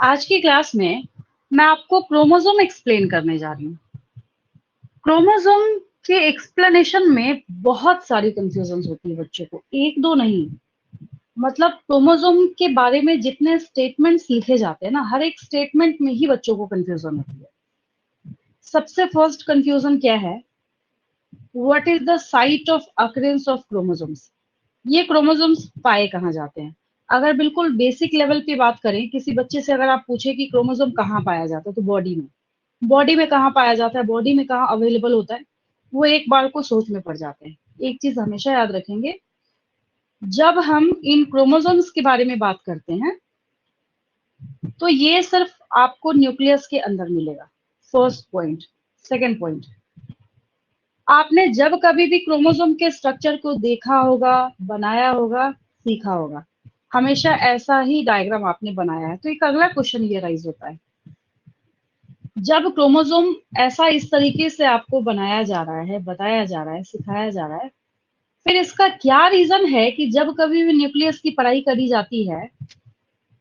आज की क्लास में मैं आपको क्रोमोसोम एक्सप्लेन करने जा रही हूँ। क्रोमोसोम के एक्सप्लेनेशन में बहुत सारी कंफ्यूजन होती है बच्चों को, एक दो नहीं। मतलब क्रोमोसोम के बारे में जितने स्टेटमेंट्स लिखे जाते हैं ना, हर एक स्टेटमेंट में ही बच्चों को कंफ्यूजन होती है। सबसे फर्स्ट कंफ्यूजन क्या है? What is the site of occurrence of chromosomes? ये क्रोमोसोम्स पाए कहाँ जाते हैं? अगर बिल्कुल बेसिक लेवल पे बात करें, किसी बच्चे से अगर आप पूछे कि क्रोमोसोम कहाँ पाया जाता है, तो बॉडी में कहाँ पाया जाता है, बॉडी में कहाँ अवेलेबल होता है, वो एक बार को सोच में पड़ जाते हैं। एक चीज हमेशा याद रखेंगे, जब हम इन क्रोमोसोम्स के बारे में बात करते हैं तो ये सिर्फ आपको न्यूक्लियस के अंदर मिलेगा। First point. सेकंड पॉइंट, आपने जब कभी भी क्रोमोसोम के स्ट्रक्चर को देखा होगा, बनाया होगा, सीखा होगा, हमेशा ऐसा ही डायग्राम आपने बनाया है। तो एक अगला क्वेश्चन ये राइज होता है, जब क्रोमोसोम ऐसा इस तरीके से आपको बनाया जा रहा है, बताया जा रहा है, सिखाया जा रहा है, फिर इसका क्या रीजन है कि जब कभी भी न्यूक्लियस की पढ़ाई करी जाती है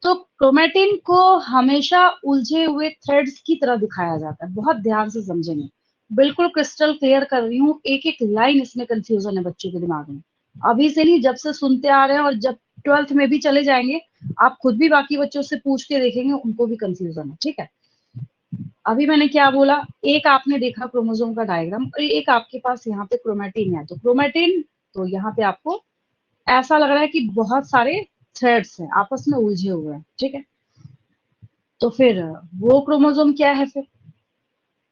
तो क्रोमेटिन को हमेशा उलझे हुए थ्रेड्स की तरह दिखाया जाता है। बहुत ध्यान से समझेंगे, बिल्कुल क्रिस्टल क्लियर कर रही हूँ, एक एक लाइन इसमें कंफ्यूजन है बच्चों के दिमाग में। अभी से नहीं, जब से सुनते आ रहे हैं और जब 12th में भी चले जाएंगे, आप खुद भी बाकी बच्चों से पूछ के देखेंगे, उनको भी कंफ्यूजन है। ठीक है, अभी मैंने क्या बोला, एक आपने देखा क्रोमोसोम का डायग्राम और एक आपके पास यहाँ पे क्रोमेटिन है। तो क्रोमेटिन, तो यहाँ पे आपको ऐसा लग रहा है कि बहुत सारे थ्रेड्स हैं आपस में उलझे हुए हैं। ठीक है, तो फिर वो क्रोमोसोम क्या है फिर?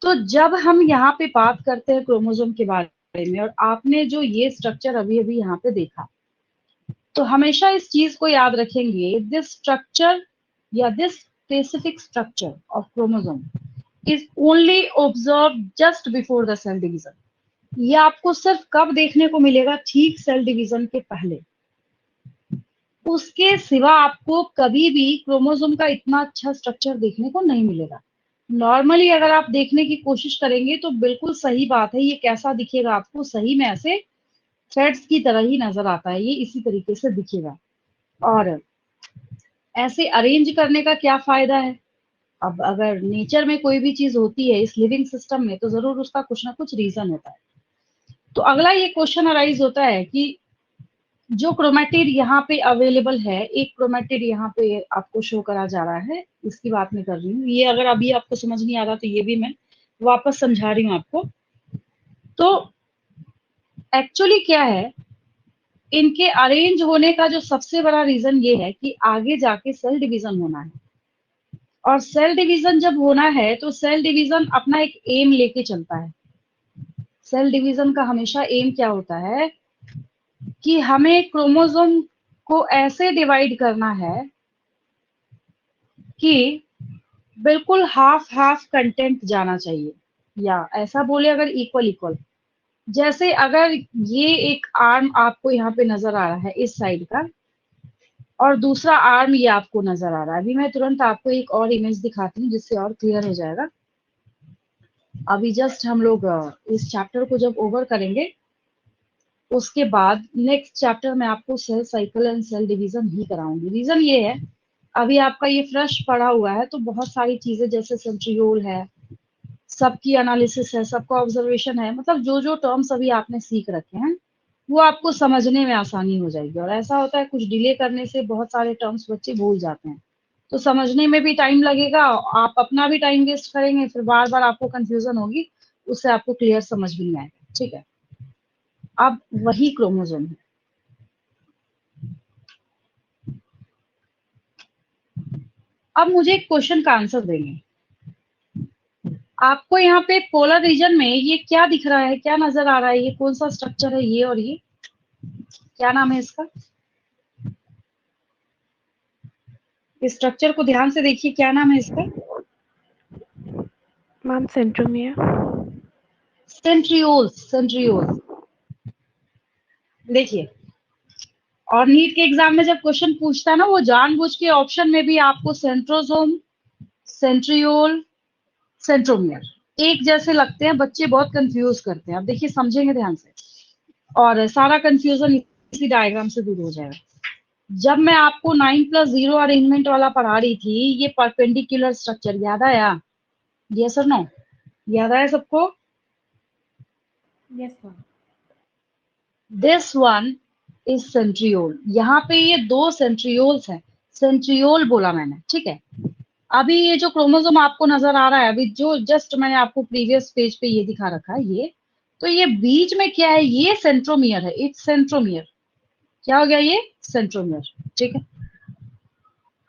तो जब हम यहाँ पे बात करते हैं क्रोमोसोम के बारे में, और आपने जो ये स्ट्रक्चर अभी अभी यहाँ पे देखा, तो हमेशा इस चीज को याद रखेंगे, दिस स्ट्रक्चर या this specific structure of chromosome is only observe just before the cell division. ये आपको सिर्फ कब देखने को मिलेगा? ठीक सेल डिवीजन के पहले। उसके सिवा आपको कभी भी क्रोमोसोम का इतना अच्छा स्ट्रक्चर देखने को नहीं मिलेगा। नॉर्मली अगर आप देखने की कोशिश करेंगे तो बिल्कुल सही बात है, ये कैसा दिखेगा आपको? सही में ऐसे थ्रेड्स की तरह ही नजर आता है, ये इसी तरीके से दिखेगा। और ऐसे अरेंज करने का क्या फायदा है? अब अगर नेचर में कोई भी चीज होती है इस लिविंग सिस्टम में, तो जरूर उसका कुछ ना कुछ रीजन होता है। तो अगला ये क्वेश्चन अराइज होता है कि जो क्रोमेटिड यहाँ पे अवेलेबल है, एक क्रोमेटिड यहाँ पे आपको शो करा जा रहा है, इसकी बात मैं कर रही हूँ। ये अगर अभी आपको समझ नहीं आ रहा तो ये भी मैं वापस समझा रही हूँ आपको। तो एक्चुअली क्या है, इनके अरेंज होने का जो सबसे बड़ा रीजन ये है कि आगे जाके सेल डिवीजन होना है। और सेल डिवीजन जब होना है तो सेल डिवीजन अपना एक एम लेके चलता है। सेल डिवीजन का हमेशा एम क्या होता है कि हमें क्रोमोसोम को ऐसे डिवाइड करना है कि बिल्कुल हाफ हाफ कंटेंट जाना चाहिए, या ऐसा बोले अगर इक्वल इक्वल। जैसे अगर ये एक आर्म आपको यहाँ पे नजर आ रहा है इस साइड का, और दूसरा आर्म ये आपको नजर आ रहा है। अभी मैं तुरंत आपको एक और इमेज दिखाती हूँ जिससे और क्लियर हो जाएगा। अभी जस्ट हम लोग इस चैप्टर को जब ओवर करेंगे, उसके बाद नेक्स्ट चैप्टर में आपको cell cycle and cell division ही कराऊंगी। रीजन ये है, अभी आपका ये फ्रेश पढ़ा हुआ है तो बहुत सारी चीजें जैसे सेंट्रियोल है, सबकी एनालिसिस है, सबका ऑब्जर्वेशन है, मतलब जो जो टर्म्स अभी आपने सीख रखे हैं वो आपको समझने में आसानी हो जाएगी। और ऐसा होता है कुछ डिले करने से बहुत सारे टर्म्स बच्चे भूल जाते हैं, तो समझने में भी टाइम लगेगा, आप अपना भी टाइम वेस्ट करेंगे, फिर बार बार आपको कंफ्यूजन होगी, उससे आपको क्लियर समझ भी नहीं आएगा। ठीक है, अब वही क्रोमोसोम है। अब मुझे एक क्वेश्चन का आंसर देंगे। आपको यहाँ पे पोलर रीजन में ये क्या दिख रहा है, क्या नजर आ रहा है? ये कौन सा स्ट्रक्चर है? ये और ये क्या नाम है इसका? इस स्ट्रक्चर को ध्यान से देखिए, क्या नाम है इसका? Ma'am centromere. सेंट्रियोल्स। सेंट्रियोल्स देखिए, और नीट के एग्जाम में जब क्वेश्चन पूछता है ना, वो जानबूझ के ऑप्शन में भी आपको सेंट्रोसोम, सेंट्रियोल, सेंट्रोमियर एक जैसे लगते हैं, बच्चे बहुत कंफ्यूज करते हैं। अब देखिए, समझेंगे ध्यान से और सारा कंफ्यूजन इसी डायग्राम से दूर हो जाएगा। जब मैं आपको 9+0 अरेंजमेंट वाला पढ़ा रही थी, ये परपेंडिकुलर स्ट्रक्चर याद आया? यस और नो? याद आया सबको? Yes ma'am. This one is centriole. यहाँ पे ये 2 सेंट्रियोल्स हैं, सेंट्रियोल बोला मैंने, ठीक है। अभी ये जो क्रोमोसोम आपको नजर आ रहा है, अभी जो जस्ट मैंने आपको प्रीवियस पेज पे ये दिखा रखा है, ये तो ये बीच में क्या है, ये सेंट्रोमियर है, इट्स सेंट्रोमियर। क्या हो गया ये? सेंट्रोमियर, ठीक है।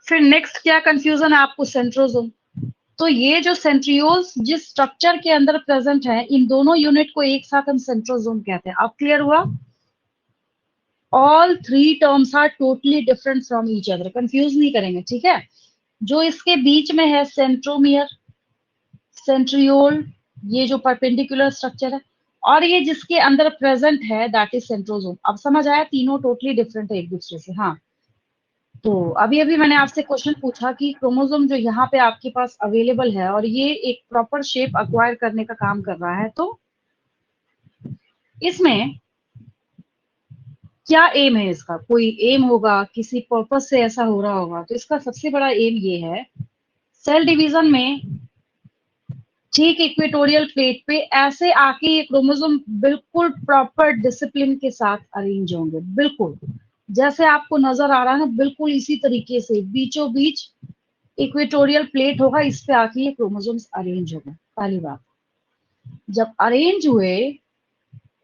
फिर नेक्स्ट क्या कंफ्यूजन है आपको? सेंट्रोसोम। तो ये जो सेंट्रियोल्स जिस स्ट्रक्चर के अंदर प्रेजेंट है, इन दोनों यूनिट को एक साथ हम सेंट्रोसोम कहते हैं। अब क्लियर हुआ? All 3 terms are totally different from each other, confuse नहीं करेंगे, ठीक है। जो इसके बीच में है सेंट्रोमियर, सेंट्रियोल, ये जो परपेंडिकुलर स्ट्रक्चर है, और ये जिसके अंदर प्रेजेंट है दैट इज सेंट्रोसोम। अब समझ आया? तीनों टोटली डिफरेंट है एक दूसरे से। हाँ, तो अभी अभी मैंने आपसे क्वेश्चन पूछा कि क्रोमोसोम जो यहाँ पे आपके पास अवेलेबल है और ये एक प्रॉपर शेप अक्वायर करने का काम कर रहा है, तो इसमें क्या एम है इसका? कोई एम होगा, किसी पर्पस से ऐसा हो रहा होगा। तो इसका सबसे बड़ा एम ये है, सेल डिवीजन में ठीक इक्वेटोरियल प्लेट पे ऐसे आके ये क्रोमोसोम बिल्कुल प्रॉपर डिसिप्लिन के साथ अरेंज होंगे, बिल्कुल जैसे आपको नजर आ रहा है ना, बिल्कुल इसी तरीके से बीचों बीच इक्वेटोरियल प्लेट होगा, इस पे आके ये क्रोमोसोम्स अरेंज होंगे। पहली बात, जब अरेंज हुए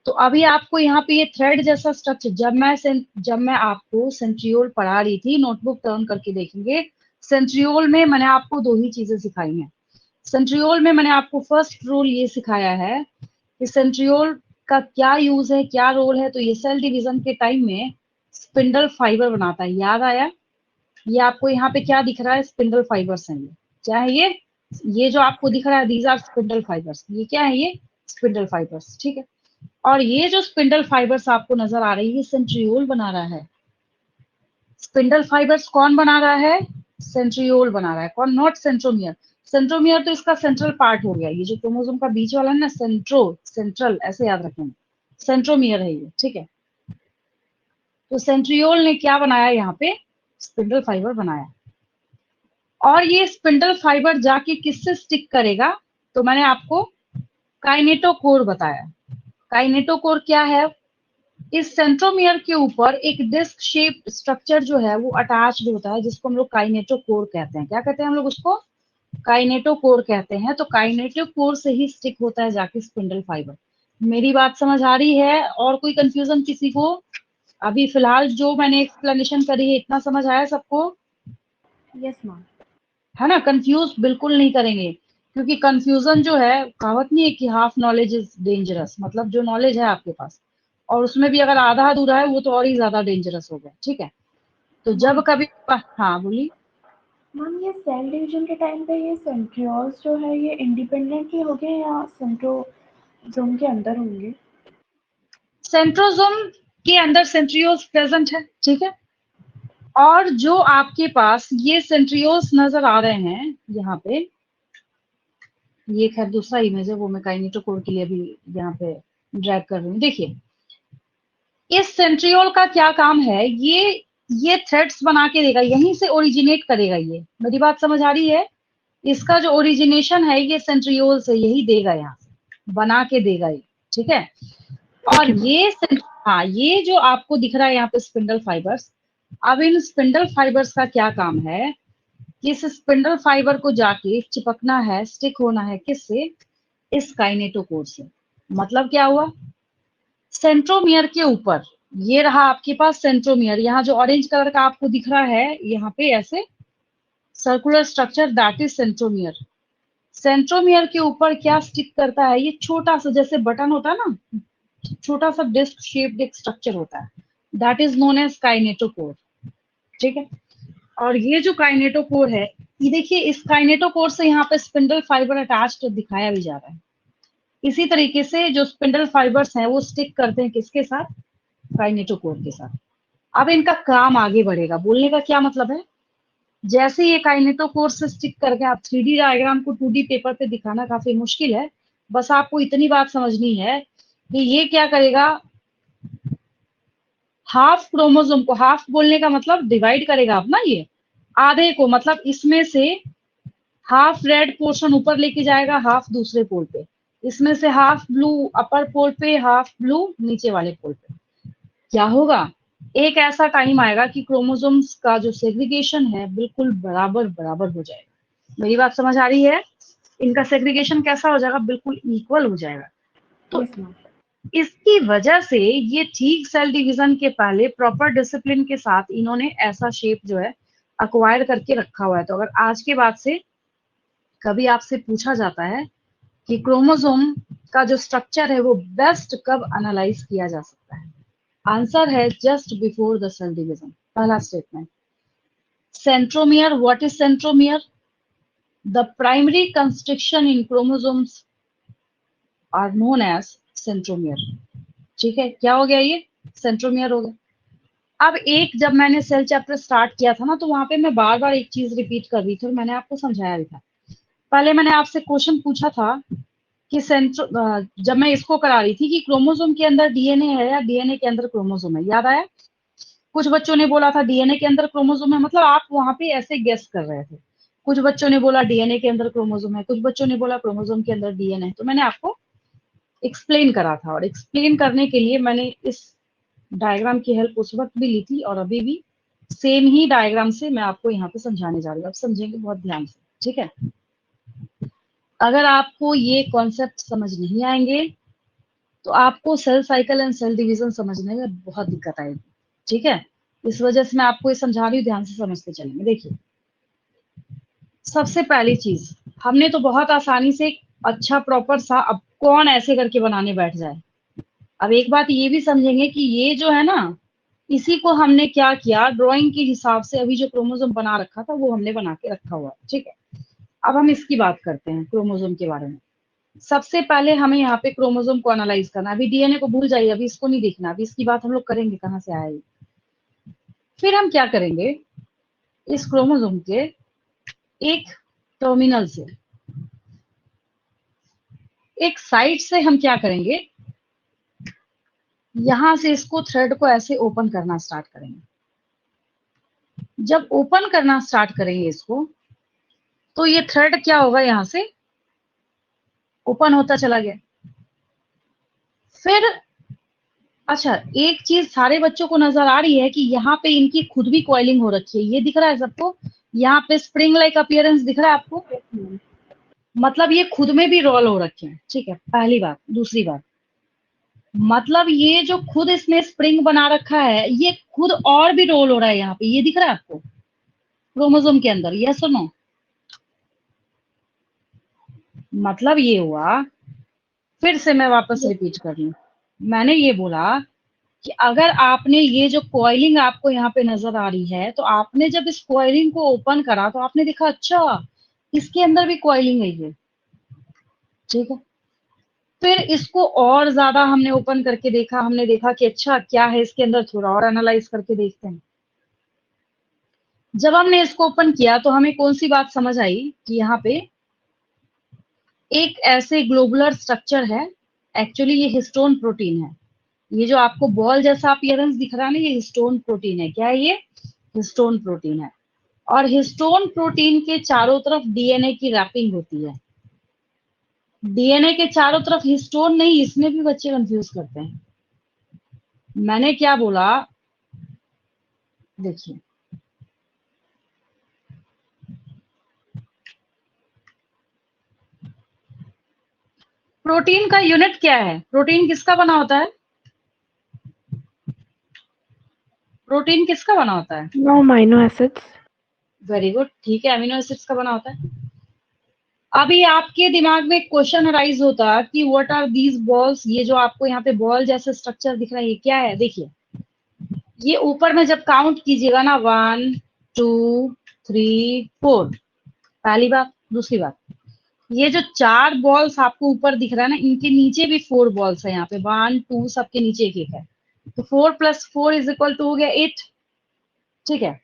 तो अभी आपको यहाँ पे ये थ्रेड जैसा स्ट्रक्चर, जब मैं आपको सेंट्रियोल पढ़ा रही थी, नोटबुक टर्न करके देखेंगे, सेंट्रियोल में मैंने आपको 2 ही चीजें सिखाई हैं। सेंट्रियोल में मैंने आपको फर्स्ट रूल ये सिखाया है कि सेंट्रियोल का क्या यूज है, क्या रोल है। तो ये सेल डिवीजन के टाइम में स्पिंडल फाइबर बनाता है, याद आया? ये आपको यहाँ पे क्या दिख रहा है? स्पिंडल फाइबर्स हैं। ये क्या है? ये जो आपको दिख रहा है, दीज आर स्पिंडल फाइबर्स। ये क्या है? ये स्पिंडल फाइबर्स, ठीक है। और ये जो स्पिंडल फाइबर्स आपको नजर आ रही है, ये सेंट्रियोल बना रहा है। स्पिंडल फाइबर्स कौन बना रहा है? सेंट्रियोल बना रहा है। कौन? Not centromere. सेंट्रोमियर तो इसका सेंट्रल पार्ट हो गया, ये जो क्रोमोसोम का बीच वाला है ना, सेंट्रल ऐसे याद रखेंगे, सेंट्रोमियर है ये, ठीक है। तो सेंट्रियोल ने क्या बनाया यहाँ पे? स्पिंडल फाइबर बनाया। और ये स्पिंडल फाइबर जाके किससे स्टिक करेगा? तो मैंने आपको काइनेटोकोर बताया। काइनेटोकोर क्या है? इस सेंट्रोमियर के ऊपर एक डिस्क शेप स्ट्रक्चर जो है वो अटैच्ड होता है, जिसको हम लोग काइनेटोकोर कहते हैं। क्या कहते हैं हम लोग उसको? काइनेटोकोर कहते हैं। तो काइनेटोकोर से ही स्टिक होता है जाके स्पिंडल फाइबर। मेरी बात समझ आ रही है? और कोई कंफ्यूजन किसी को? अभी फिलहाल जो मैंने एक्सप्लेनेशन करी है, इतना समझ आया सबको? Yes ma'am. है ना? कंफ्यूज बिल्कुल नहीं करेंगे, क्योंकि कंफ्यूजन जो है, कहावत नहीं है कि हाफ नॉलेज इज डेंजरस, मतलब जो नॉलेज है आपके पास और उसमें भी अगर आधा अधूरा है, वो तो और ही ज्यादा डेंजरस हो गया, ठीक है। तो जब मैम कभी, हाँ बोलिए। मैम ये सेल डिवीजन के टाइम पे ये सेंट्रियोल्स जो है ये इंडिपेंडेंटली होंगे या सेंट्रोजोम के अंदर होंगे? सेंट्रोसोम के अंदर सेंट्रियोल्स प्रेजेंट है, ठीक है। और जो आपके पास ये सेंट्रियोल्स नजर आ रहे हैं यहाँ पे, ये खैर दूसरा इमेज है, वो मैं काइनेटोकोर के लिए अभी यहाँ पे ड्रैग कर रही हूँ। देखिए, इस सेंट्रियोल का क्या काम है? ये थ्रेड्स बना के देगा, यहीं से ओरिजिनेट करेगा। ये मेरी बात समझ आ रही है? इसका जो ओरिजिनेशन है ये सेंट्रियोल से, यही देगा, यहाँ से बना के देगा ये, ठीक है। और ओके मैम। हाँ, ये जो आपको दिख रहा है यहाँ पे स्पिंडल फाइबर्स, अब इन स्पिंडल फाइबर्स का क्या काम है कि इस स्पिंडल फाइबर को जाके चिपकना है, स्टिक होना है किससे? इस काइनेटोकोर से। मतलब क्या हुआ? सेंट्रोमियर के ऊपर ये रहा आपके पास सेंट्रोमियर, यहाँ जो ऑरेंज कलर का आपको दिख रहा है यहाँ पे ऐसे circular structure, that is centromere. Centromere के ऊपर क्या स्टिक करता है? ये छोटा सा जैसे बटन होता है ना, छोटा सा डिस्क शेप्ड एक स्ट्रक्चर होता है, that is known as kinetochore, ठीक है। और ये जो काइनेटोकोर है, ये देखिए, इस काइनेटोकोर से यहाँ पे स्पिंडल फाइबर अटैच्ड दिखाया भी जा रहा है। इसी तरीके से जो स्पिंडल फाइबर्स हैं वो स्टिक करते हैं किसके साथ? काइनेटोकोर के साथ। अब इनका काम आगे बढ़ेगा। बोलने का क्या मतलब है? जैसे ये काइनेटोकोर से स्टिक करके, आप 3D डायग्राम को 2D पेपर पे दिखाना काफी मुश्किल है, बस आपको इतनी बात समझनी है कि ये क्या करेगा, हाफ क्रोमोसोम को, हाफ बोलने का मतलब डिवाइड करेगा आप ना, ये आधे को, मतलब इसमें से हाफ रेड पोर्शन ऊपर लेके जाएगा, हाफ दूसरे पोल पे, इसमें से हाफ ब्लू अपर पोल पे, हाफ ब्लू नीचे वाले पोल पे। क्या होगा, एक ऐसा टाइम आएगा कि क्रोमोसोम्स का जो सेग्रीगेशन है बिल्कुल बराबर बराबर हो जाएगा। मेरी बात समझ आ रही है? इनका सेग्रीगेशन कैसा हो जाएगा, बिल्कुल इक्वल हो जाएगा। तो यस मैम। इसकी वजह से ये ठीक सेल डिवीजन के पहले प्रॉपर डिसिप्लिन के साथ इन्होंने ऐसा शेप जो है अक्वायर करके रखा हुआ है। तो अगर आज के बाद से कभी आपसे पूछा जाता है कि क्रोमोसोम का जो स्ट्रक्चर है वो बेस्ट कब एनालाइज किया जा सकता है, आंसर है just before the cell division. पहला statement, centromere, what is centromere? The primary construction in chromosomes are known as centromere. ठीक है, क्या हो गया ये, सेंट्रोमियर हो गया। अब एक, जब मैंने सेल चैप्टर स्टार्ट किया था ना, तो वहां पे मैं बार बार एक चीज रिपीट कर रही थी और मैंने आपको समझाया भी था। पहले मैंने आपसे क्वेश्चन पूछा था कि जब मैं इसको करा रही थी कि क्रोमोसोम के अंदर डीएनए है या डीएनए के अंदर क्रोमोसोम है, याद आया? कुछ बच्चों ने बोला था डीएनए के अंदर क्रोमोसोम है, मतलब आप वहां पे ऐसे गेस कर रहे थे। कुछ बच्चों ने बोला डीएनए के अंदर क्रोमोसोम है, कुछ बच्चों ने बोला क्रोमोसोम के अंदर डीएनए है। तो मैंने आपको एक्सप्लेन करा था, और एक्सप्लेन करने के लिए मैंने इस डायग्राम की हेल्प उस वक्त भी ली थी और अभी भी सेम ही डायग्राम से मैं आपको यहाँ पे समझाने जा रही हूँ। आप समझेंगे बहुत ध्यान से, ठीक है? अगर आपको ये कॉन्सेप्ट समझ नहीं आएंगे तो आपको cell cycle and cell division समझने में बहुत दिक्कत आएगी, ठीक है? इस वजह से मैं आपको ये समझा रही हूँ, ध्यान से समझते चलेंगे। देखिए, सबसे पहली चीज, हमने तो बहुत आसानी से अच्छा प्रॉपर सा, अब कौन ऐसे करके बनाने बैठ जाए। अब एक बात ये भी समझेंगे कि ये जो है ना, इसी को हमने क्या किया, ड्राइंग के हिसाब से अभी जो क्रोमोसोम बना रखा था वो हमने बना के रखा हुआ है, ठीक है? अब हम इसकी बात करते हैं, क्रोमोसोम के बारे में। सबसे पहले हमें यहाँ पे क्रोमोसोम को एनालाइज करना। अभी डीएनए को भूल जाइए, अभी इसको नहीं देखना, अभी इसकी बात हम लोग करेंगे कहाँ से आया ये। फिर हम क्या करेंगे, इस क्रोमोसोम के एक टर्मिनल से, एक साइड से हम क्या करेंगे, यहां से इसको थ्रेड को ऐसे ओपन करना स्टार्ट करेंगे। जब ओपन करना स्टार्ट करेंगे इसको, तो ये थ्रेड क्या होगा, यहां से ओपन होता चला गया। फिर अच्छा, एक चीज सारे बच्चों को नजर आ रही है कि यहाँ पे इनकी खुद भी कॉइलिंग हो रखी है, ये दिख रहा है सबको? यहाँ पे स्प्रिंग लाइक अपीयरेंस दिख रहा है आपको? Yes ma'am. मतलब ये खुद में भी रोल हो रखे हैं, ठीक है? पहली बात। दूसरी बात, मतलब ये जो खुद इसने स्प्रिंग बना रखा है, ये खुद और भी रोल हो रहा है यहाँ पे, ये दिख रहा है आपको क्रोमोसोम के अंदर? यस और नो? मतलब ये हुआ, फिर से मैं वापस रिपीट कर रही हूँ, मैंने ये बोला कि अगर आपने ये जो कॉइलिंग आपको यहाँ पे नजर आ रही है, तो आपने जब इस कॉइलिंग को ओपन करा तो आपने देखा अच्छा इसके अंदर भी कॉइलिंग है ये, ठीक है? फिर इसको और ज्यादा हमने ओपन करके देखा, हमने देखा कि अच्छा क्या है इसके अंदर, थोड़ा और एनालाइज करके देखते हैं। जब हमने इसको ओपन किया तो हमें कौन सी बात समझ आई कि यहाँ पे एक ऐसे ग्लोबुलर स्ट्रक्चर है, एक्चुअली ये हिस्टोन प्रोटीन है। ये जो आपको बॉल जैसा अपीयरेंस दिख रहा है ना, ये हिस्टोन प्रोटीन है। क्या है ये? हिस्टोन प्रोटीन है। और हिस्टोन प्रोटीन के चारों तरफ डीएनए की रैपिंग होती है। डीएनए के चारों तरफ हिस्टोन नहीं, इसमें भी बच्चे कंफ्यूज करते हैं। मैंने क्या बोला, देखिए, प्रोटीन का यूनिट क्या है? प्रोटीन किसका बना होता है? प्रोटीन किसका बना होता है? No amino acids. Very good, ठीक है, अमीनो एसिड्स का बना होता है। अभी आपके दिमाग में क्वेश्चन अराइज होता कि व्हाट आर दीज बॉल्स, ये जो आपको यहाँ पे बॉल जैसे स्ट्रक्चर दिख रहा है ये क्या है? देखिए, ये ऊपर में जब काउंट कीजिएगा ना, 1 2 3 4, पहली बात। दूसरी बात, ये जो 4 बॉल्स आपको ऊपर दिख रहा है ना, इनके नीचे भी 4 बॉल्स है यहाँ पे, 1 2 सबके नीचे एक एक है। तो 4 + 4 = हो गया 8, ठीक है?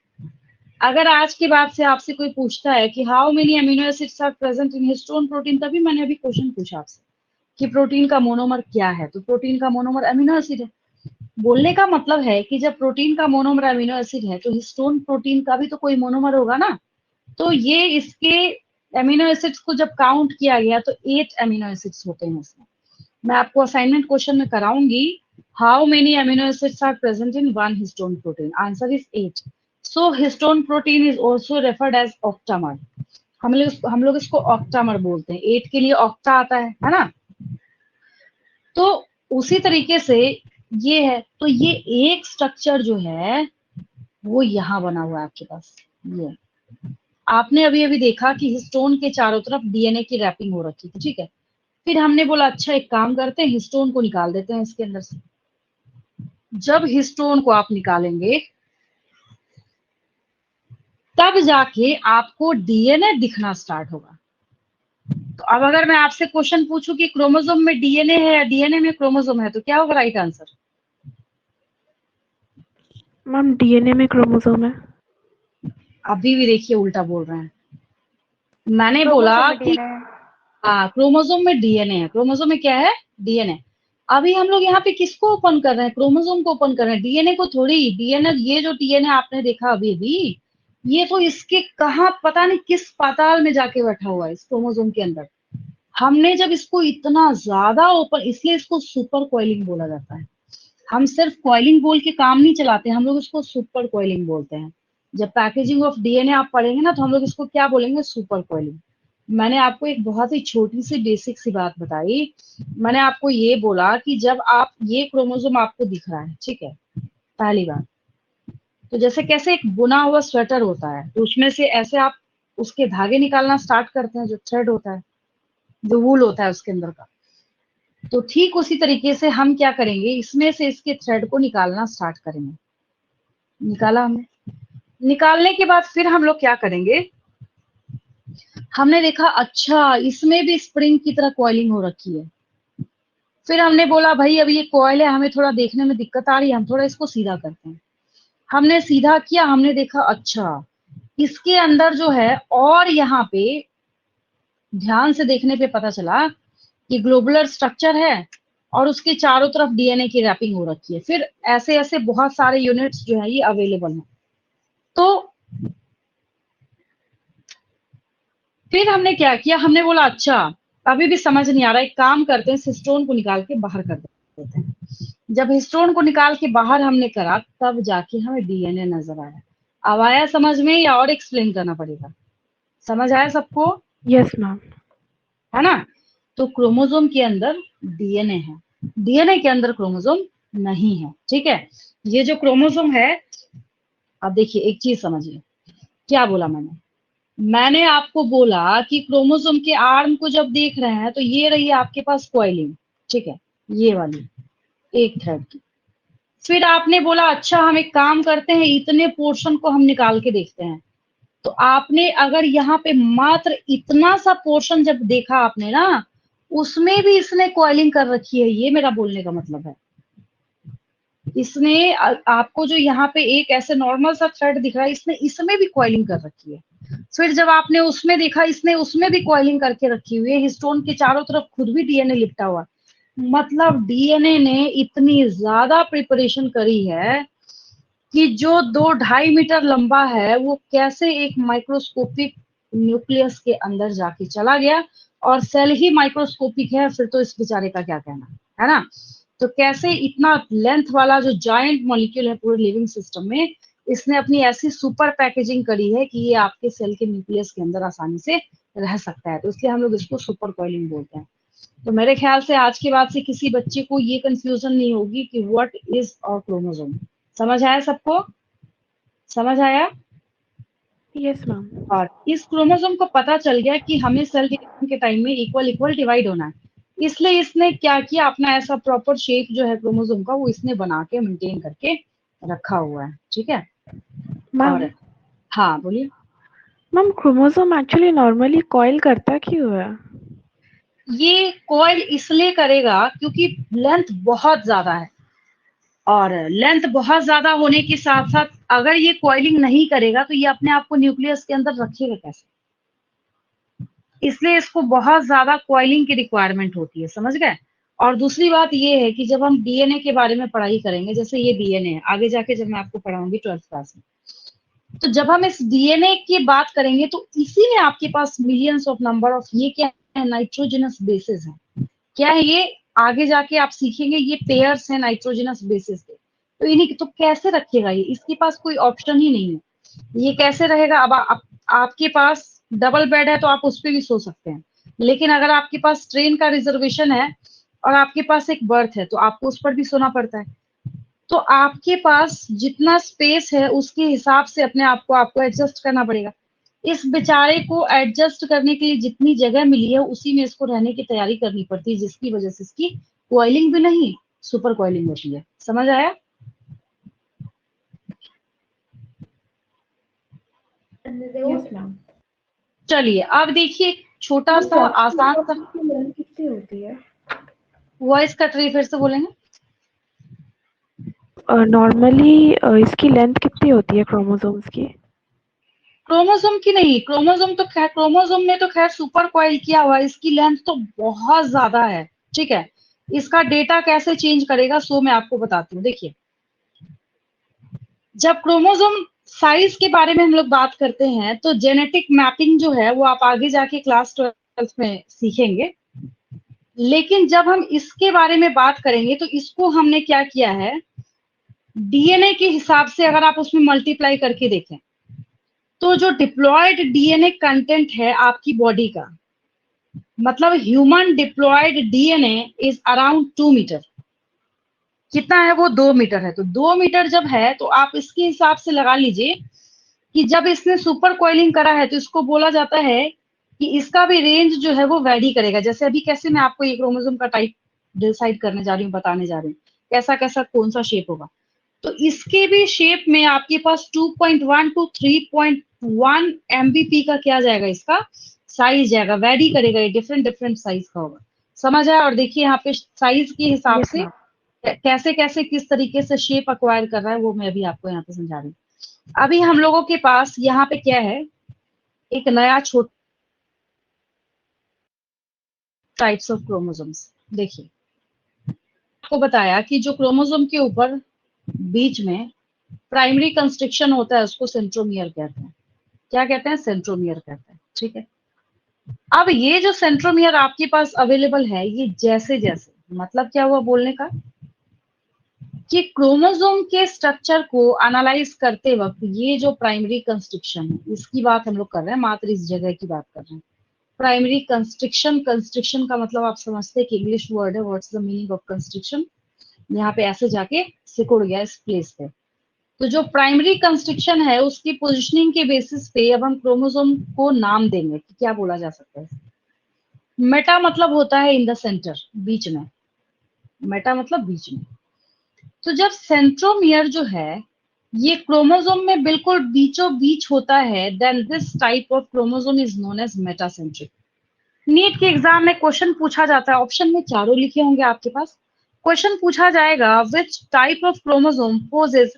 अगर आज के बाद से आपसे कोई पूछता है कि how many amino acids are present in histone protein, तभी मैंने अभी क्वेश्चन पूछा आपसे कि प्रोटीन का मोनोमर क्या है, तो प्रोटीन का मोनोमर अमीनो एसिड है। बोलने का मतलब है कि जब प्रोटीन का मोनोमर अमीनो एसिड है तो हिस्टोन प्रोटीन का भी तो कोई मोनोमर होगा ना। तो ये इसके अमीनो एसिड्स को जब काउंट किया गया तो 8 अमीनो एसिड्स होते हैं इसमें। मैं आपको असाइनमेंट क्वेश्चन में कराऊंगी, how many amino acids are present in one histone protein, answer is 8। So histone protein is also referred as octamer. हम लोग इसको ऑक्टामर बोलते हैं, 8 के लिए ऑक्टा आता है ना। तो उसी तरीके से ये है, तो ये एक स्ट्रक्चर जो है वो यहाँ बना हुआ है आपके पास। ये आपने अभी अभी देखा कि हिस्टोन के चारों तरफ डीएनए की रैपिंग हो रखी थी, ठीक है। फिर हमने बोला अच्छा एक काम करते हैं, हिस्टोन को निकाल देते हैं इसके अंदर से। जब हिस्टोन को आप निकालेंगे तब जाके आपको डीएनए दिखना स्टार्ट होगा। तो अब अगर मैं आपसे क्वेश्चन पूछूं कि क्रोमोसोम में डीएनए है या डीएनए में क्रोमोसोम है, तो क्या होगा राइट आंसर? मैम डीएनए में क्रोमोसोम है। अभी भी देखिए उल्टा बोल रहे हैं। मैंने बोला क्रोमोसोम में कि डीएनए है। हाँ, क्रोमोसोम में डीएनए है। क्रोमोसोम में क्या है? डीएनए। अभी हम लोग यहाँ पे किसको ओपन कर रहे हैं? क्रोमोसोम को ओपन कर रहे हैं, डीएनए को थोड़ी। डीएनए, ये जो डीएनए आपने देखा अभी अभी, ये तो इसके कहाँ पता नहीं किस पाताल में जाके बैठा हुआ है इस क्रोमोसोम के अंदर। हमने जब इसको इतना ज्यादा ओपन, इसलिए इसको सुपर कॉइलिंग बोला जाता है। हम सिर्फ कॉइलिंग बोल के काम नहीं चलाते, हम लोग इसको सुपर कॉइलिंग बोलते हैं। जब पैकेजिंग ऑफ डीएनए आप पढ़ेंगे ना तो हम लोग इसको क्या बोलेंगे? Super coiling. मैंने आपको एक बहुत ही छोटी सी बेसिक सी बात बताई। मैंने आपको ये बोला कि जब आप, ये क्रोमोसोम आपको दिख रहा है, ठीक है, पहली बात तो जैसे कैसे एक बुना हुआ स्वेटर होता है तो उसमें से ऐसे आप उसके धागे निकालना स्टार्ट करते हैं, जो थ्रेड होता है, जो वूल होता है उसके अंदर का। तो ठीक उसी तरीके से हम क्या करेंगे, इसमें से इसके थ्रेड को निकालना स्टार्ट करेंगे। निकाला हमने, निकालने के बाद फिर हम लोग क्या करेंगे, हमने देखा अच्छा इसमें भी स्प्रिंग की तरह कॉइलिंग हो रखी है। फिर हमने बोला भाई अब ये कॉइल है, हमें थोड़ा देखने में दिक्कत आ रही है, हम थोड़ा इसको सीधा करते हैं। हमने सीधा किया, हमने देखा अच्छा इसके अंदर जो है, और यहाँ पे ध्यान से देखने पे पता चला कि ग्लोबुलर स्ट्रक्चर है और उसके चारों तरफ डीएनए की रैपिंग हो रखी है। फिर ऐसे ऐसे बहुत सारे यूनिट्स जो है ये अवेलेबल हैं। तो फिर हमने क्या किया, हमने बोला अच्छा अभी भी समझ नहीं आ रहा, एक काम करते हैं हिस्टोन को निकाल के बाहर कर देते हैं। जब हिस्टोन को निकाल के बाहर हमने करा तब जाके हमें डीएनए नजर आया। अब आया समझ में या और एक्सप्लेन करना पड़ेगा? समझ आया सबको? Yes ma'am. है ना। तो क्रोमोसोम के अंदर डीएनए है, डीएनए के अंदर क्रोमोसोम नहीं है, ठीक है। ये जो क्रोमोसोम है, अब देखिए एक चीज समझिए, क्या बोला मैंने आपको बोला कि क्रोमोसोम के आर्म को जब देख रहे हैं तो ये रही आपके पास कॉइलिंग, ठीक है, ये वाली एक थ्रेड की। फिर आपने बोला अच्छा हम एक काम करते हैं, इतने पोर्शन को हम निकाल के देखते हैं। तो आपने अगर यहाँ पे मात्र इतना सा पोर्शन जब देखा आपने ना, उसमें भी इसने कॉइलिंग कर रखी है, ये मेरा बोलने का मतलब है। इसने आपको जो यहाँ पे एक ऐसे नॉर्मल सा थ्रेड दिख रहा है, इसने इसमें भी कॉइलिंग कर रखी है। फिर जब आपने उसमें देखा, इसने उसमें भी कॉइलिंग करके रखी हुई है, हिस्टोन के चारों तरफ खुद भी डीएनए लिपटा हुआ। मतलब डीएनए ने इतनी ज्यादा प्रिपरेशन करी है कि जो 2-2.5 मीटर लंबा है वो कैसे एक माइक्रोस्कोपिक न्यूक्लियस के अंदर जाके चला गया, और सेल ही माइक्रोस्कोपिक है, फिर तो इस बेचारे का क्या कहना, है ना। तो कैसे इतना लेंथ वाला जो जायंट मॉलिक्यूल है पूरे लिविंग सिस्टम में, इसने अपनी ऐसी सुपर पैकेजिंग करी है कि ये आपके सेल के न्यूक्लियस के अंदर आसानी से रह सकता है। तो इसलिए हम लोग इसको सुपर कॉइलिंग बोलते हैं। तो मेरे ख्याल से आज के बाद से किसी बच्चे को ये कंफ्यूजन नहीं होगी कि व्हाट इज अ क्रोमोसोम। समझ आया सबको? समझ आया? Yes ma'am. और इस क्रोमोसोम को पता चल गया कि हमें सेल डिवीजन के टाइम में इक्वल इक्वल डिवाइड होना है, इसलिए इसने क्या किया, अपना ऐसा प्रॉपर शेप जो है क्रोमोसोम का वो इसने बना के मेंटेन करके रखा हुआ है, ठीक है। मैम और हाँ बोलिए। Ma'am chromosome actually normally coil करता क्यों है? ये कॉइल इसलिए करेगा क्योंकि लेंथ बहुत ज्यादा है, और लेंथ बहुत ज्यादा होने के साथ साथ अगर ये कॉइलिंग नहीं करेगा तो ये अपने आप को न्यूक्लियस के अंदर रखेगा कैसे, इसलिए इसको बहुत ज्यादा कॉइलिंग की रिक्वायरमेंट होती है, समझ गए। और दूसरी बात ये है कि जब हम डीएनए के बारे में पढ़ाई करेंगे, जैसे ये डीएनए है, आगे जाके जब मैं आपको पढ़ाऊंगी 12th क्लास में, तो जब हम इस डीएनए की बात करेंगे तो इसी में आपके पास मिलियंस ऑफ नंबर ऑफ, ये क्या है, नाइट्रोजनस बेसिस है। क्या है ये, आगे जाके आप सीखेंगे, ये पेयर्स हैं नाइट्रोजनस बेसिस के। तो इन्हीं तो कैसे रखेगा ये, इसके पास कोई ऑप्शन ही नहीं है। ये कैसे रहेगा, अब आपके पास डबल बेड है तो आप उस पर भी सो सकते हैं, लेकिन अगर आपके पास ट्रेन का रिजर्वेशन है और आपके पास एक बर्थ है तो आपको उस पर भी सोना पड़ता है। तो आपके पास जितना स्पेस है उसके हिसाब से अपने आप को आपको एडजस्ट करना पड़ेगा। इस बेचारे को एडजस्ट करने के लिए जितनी जगह मिली है उसी में इसको रहने की तैयारी करनी पड़ती है, जिसकी वजह से इसकी कॉइलिंग भी नहीं, सुपर कॉइलिंग होती है। समझ आया? Yes ma'am. चलिए अब देखिए छोटा सा आसान सा, लेंथ कितनी होती है? वॉइस कट रही, फिर से बोलेंगे? नॉर्मली इसकी लेंथ कितनी होती है क्रोमोसोम्स की? क्रोमोसोम की नहीं, क्रोमोसोम तो खैर, क्रोमोसोम में तो खैर सुपर कॉइल किया हुआ है, इसकी लेंथ तो बहुत ज्यादा है। ठीक है, इसका डेटा कैसे चेंज करेगा सो मैं आपको बताती हूँ। देखिए, जब क्रोमोसोम साइज के बारे में हम लोग बात करते हैं तो जेनेटिक मैपिंग जो है वो आप आगे जाके क्लास 12 में सीखेंगे, लेकिन जब हम इसके बारे में बात करेंगे तो इसको हमने क्या किया है, डीएनए के हिसाब से अगर आप उसमें मल्टीप्लाई करके देखें तो जो डिप्लॉयड डीएनए कंटेंट है आपकी बॉडी का, मतलब human diploid DNA is around 2 metre. कितना है वो? 2 मीटर है। तो 2 मीटर जब है तो आप इसके हिसाब से लगा लीजिए कि जब इसने सुपर कॉइलिंग करा है तो इसको बोला जाता है कि इसका भी रेंज जो है वो वैरी करेगा। जैसे अभी कैसे मैं आपको ये क्रोमोसोम का टाइप डिसाइड करने जा रही हूँ, बताने जा रही हूँ कैसा कैसा कौन सा शेप होगा, तो इसके भी शेप में आपके पास 2.1 टू 3.1 एमबीपी का क्या जाएगा, इसका साइज जाएगा, वेरी करेगा, ये डिफरेंट डिफरेंट साइज का होगा। समझ आया? और देखिए यहाँ पे साइज के हिसाब यस से मैम। कैसे कैसे किस तरीके से शेप अक्वायर कर रहा है वो मैं अभी आपको यहाँ पे समझा रही हूँ। अभी हम लोगों के पास यहाँ पे क्या है, एक नया छोटा टाइप्स ऑफ क्रोमोसोम्स। देखिए, आपको बताया कि जो क्रोमोसोम के ऊपर बीच में प्राइमरी कंस्ट्रक्शन होता है उसको सेंट्रोमियर कहते हैं। क्या कहते हैं? सेंट्रोमियर कहते हैं। ठीक है, अब ये जो सेंट्रोमियर आपके पास अवेलेबल है, ये जैसे जैसे, मतलब क्या हुआ बोलने का, कि क्रोमोसोम के स्ट्रक्चर को एनालाइज करते वक्त ये जो प्राइमरी कंस्ट्रक्शन है इसकी बात हम लोग कर रहे हैं, मात्र इस जगह की बात कर रहे हैं। प्राइमरी कंस्ट्रक्शन, कंस्ट्रक्शन का मतलब आप समझते हैं कि इंग्लिश वर्ड है, what's the meaning of construction, यहाँ पे ऐसे जाके सिकुड़ गया इस प्लेस पे। तो जो प्राइमरी कंस्ट्रक्शन है उसकी पोजिशनिंग के बेसिस पे अब हम क्रोमोसोम को नाम देंगे कि क्या बोला जा सकता है। मेटा मतलब होता है इन द सेंटर, बीच में। मेटा मतलब बीच में। तो जब सेंट्रोमियर जो है ये क्रोमोसोम में बिल्कुल बीचों बीच होता है, then this type of chromosome is known as metacentric. NEET के एग्जाम में क्वेश्चन पूछा जाता है, ऑप्शन में चारों लिखे होंगे आपके पास। क्वेश्चन पूछा जाएगा which type of chromosome possess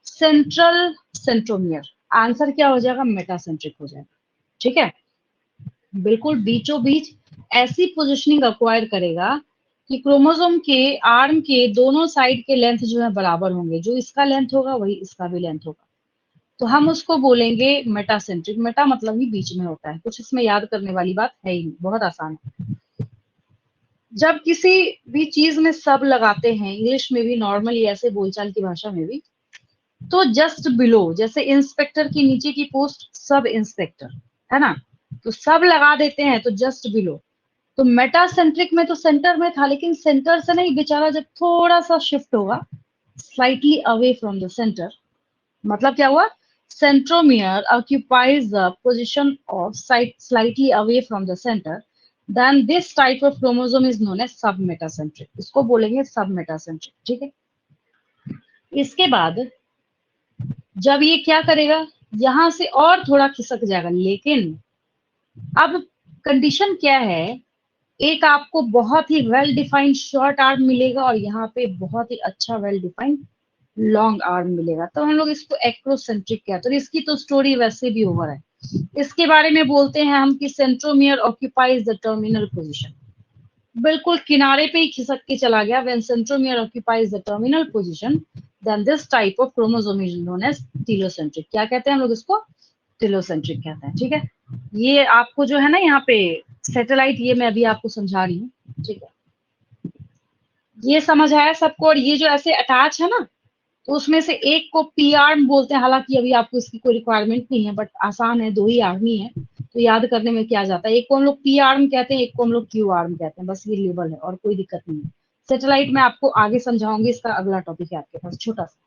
central centromere, answer क्या हो जाएगा? मेटासेंट्रिक हो जाएगा। ठीक है, बिल्कुल बीचों बीच ऐसी पोजिशनिंग अक्वायर करेगा कि क्रोमोसोम के आर्म के दोनों साइड के लेंथ जो है बराबर होंगे, जो इसका लेंथ होगा वही इसका भी लेंथ होगा। तो हम उसको बोलेंगे मेटासेंट्रिक। मेटा मतलब ही बीच में होता है, कुछ इसमें याद करने वाली बात है ही नहीं, बहुत आसान है। जब किसी भी चीज में सब लगाते हैं, इंग्लिश में भी नॉर्मली ऐसे बोलचाल की भाषा में भी, तो जस्ट बिलो, जैसे इंस्पेक्टर की नीचे की पोस्ट सब इंस्पेक्टर है ना, तो सब लगा देते हैं तो जस्ट बिलो। तो मेटासेंट्रिक में तो सेंटर में था, लेकिन सेंटर से नहीं, बेचारा जब थोड़ा सा शिफ्ट होगा slightly away from the centre, मतलब क्या हुआ, centromere occupies the position of slightly away from the center, then this type of chromosome is known as submetacentric। इसको बोलेंगे submetacentric। ठीक है, इसके बाद जब ये क्या करेगा, यहां से और थोड़ा खिसक जाएगा, लेकिन अब कंडीशन क्या है, एक आपको बहुत ही वेल डिफाइंड शॉर्ट आर्म मिलेगा और यहाँ पे बहुत ही अच्छा वेल डिफाइंड लॉन्ग आर्म मिलेगा, तो हम लोग इसको एक्रोसेंट्रिक कहते हैं। इसकी तो स्टोरी वैसे भी ओवर है। इसके बारे में बोलते हैं हम कि centromere occupies the terminal position. बिल्कुल किनारे पे ही खिसक के चला गया। When centromere occupies the terminal position then this type of chromosome is known as telocentric. क्या कहते हैं हम लोग इसको? टीलोसेंट्रिक कहते हैं। ठीक है, ये आपको जो है ना यहाँ पे सैटेलाइट, ये मैं अभी आपको समझा रही हूँ। ठीक है, ये समझ आया सबको? और ये जो ऐसे अटैच है ना, तो उसमें से एक को पी आर्म बोलते हैं। हालांकि अभी आपको इसकी कोई रिक्वायरमेंट नहीं है, बट आसान है, दो ही आर्म ही है, तो याद करने में क्या जाता है। एक को हम लोग पी आर्म कहते हैं, एक को हम लोग क्यू आर्म कहते हैं। बस ये लेबल है और कोई दिक्कत नहीं है। सैटेलाइट में आपको आगे समझाऊंगी, इसका अगला टॉपिक है आपके पास छोटा सा।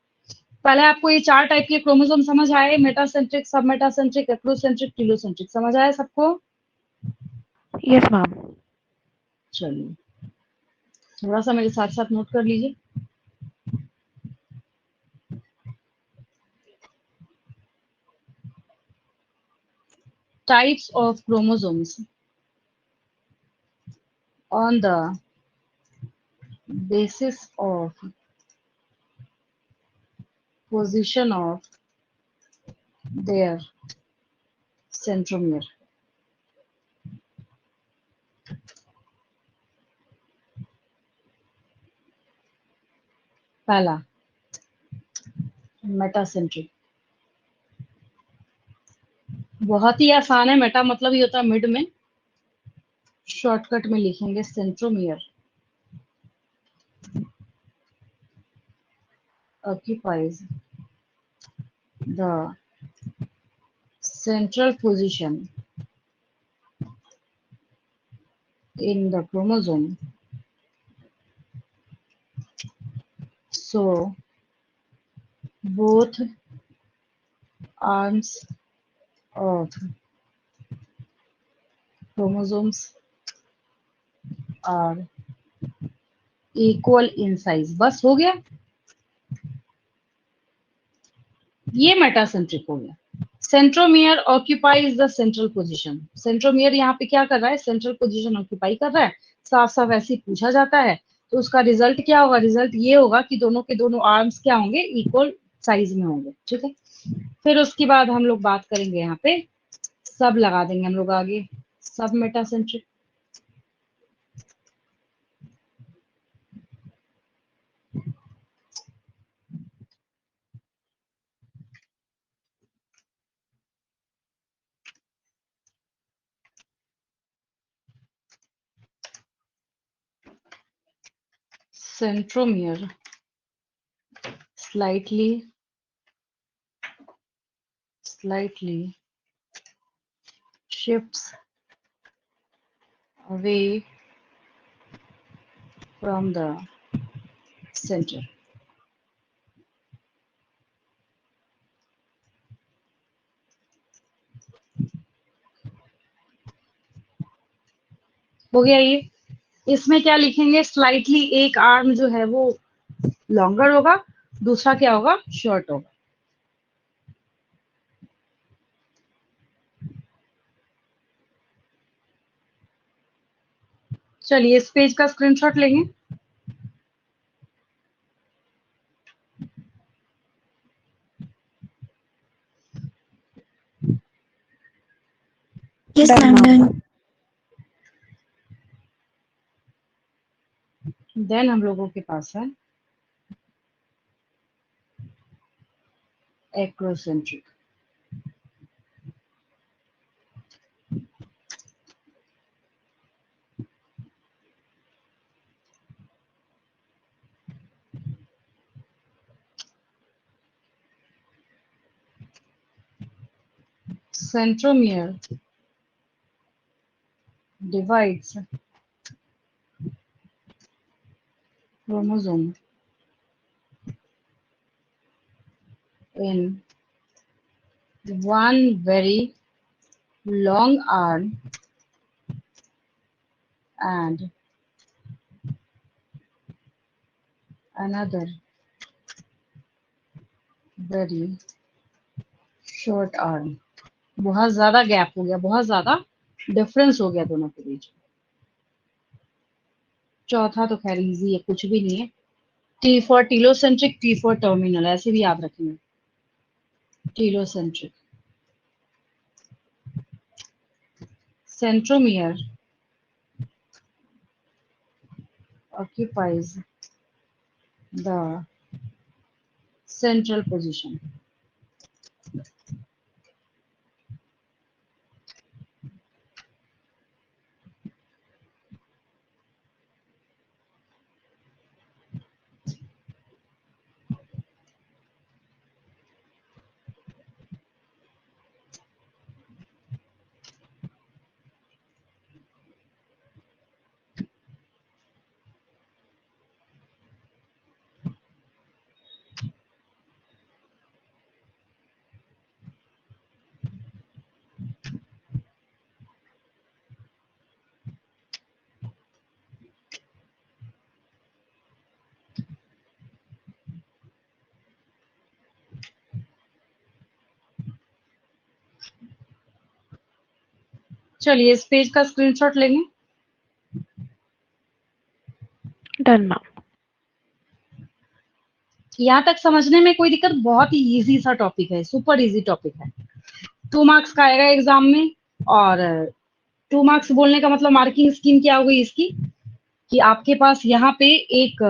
पहले आपको ये चार टाइप के क्रोमोसोम समझ आए, मेटासेंट्रिक, सब मेटासेंट्रिक, एक्रोसेंट्रिक, टीलोसेंट्रिक, समझ आया सबको? Yes ma'am. चलिए, थोड़ा सा मेरे साथ साथ नोट कर लीजिए। Types of chromosomes on the basis of position of their centromere. पहला, मेटासेंट्रिक। बहुत ही आसान है। मेटा मतलब ही होता है मिड में, शॉर्टकट में लिखेंगे centromere occupies the central position in the chromosome, so both arms of chromosomes are equal in size। बस हो गया, ये मेटासेंट्रिक हो गया। Centromere occupies the central position. Centromere यहाँ पे क्या कर रहा है? सेंट्रल पोजीशन ऑक्यूपाई कर रहा है। साफ साफ ऐसे ही पूछा जाता है, तो उसका रिजल्ट क्या होगा? रिजल्ट ये होगा कि दोनों के दोनों आर्म्स क्या होंगे? इक्वल साइज में होंगे। ठीक है, फिर उसके बाद हम लोग बात करेंगे यहाँ पे, सब लगा देंगे हम लोग आगे, सब metacentric. centromere slightly shifts away from the center। हो गया ये। इसमें क्या लिखेंगे? स्लाइटली एक आर्म जो है वो लॉन्गर होगा, दूसरा क्या होगा? शॉर्ट होगा। चलिए, इस पेज का स्क्रीनशॉट लेंगे। Yes ma'am done. देन हम लोगों के पास है acrocentric. centromere divides chromosome in one very long arm and another very short arm। बहुत ज्यादा गैप हो गया, बहुत ज्यादा डिफरेंस हो गया दोनों के बीच। चौथा तो खैर इजी है, कुछ भी नहीं है। T for telocentric, T for terminal, ऐसे भी याद रखेंगे। Telocentric centromere occupies the central position. चलिए इस पेज का स्क्रीनशॉट लेंगे। Done ma'am. यहाँ तक समझने में कोई दिक्कत? बहुत ही इजी सा टॉपिक है, सुपर इजी टॉपिक है। 2 मार्क्स का आएगा एग्जाम में, और 2 मार्क्स बोलने का मतलब मार्किंग स्कीम क्या होगी इसकी, कि आपके पास यहाँ पे एक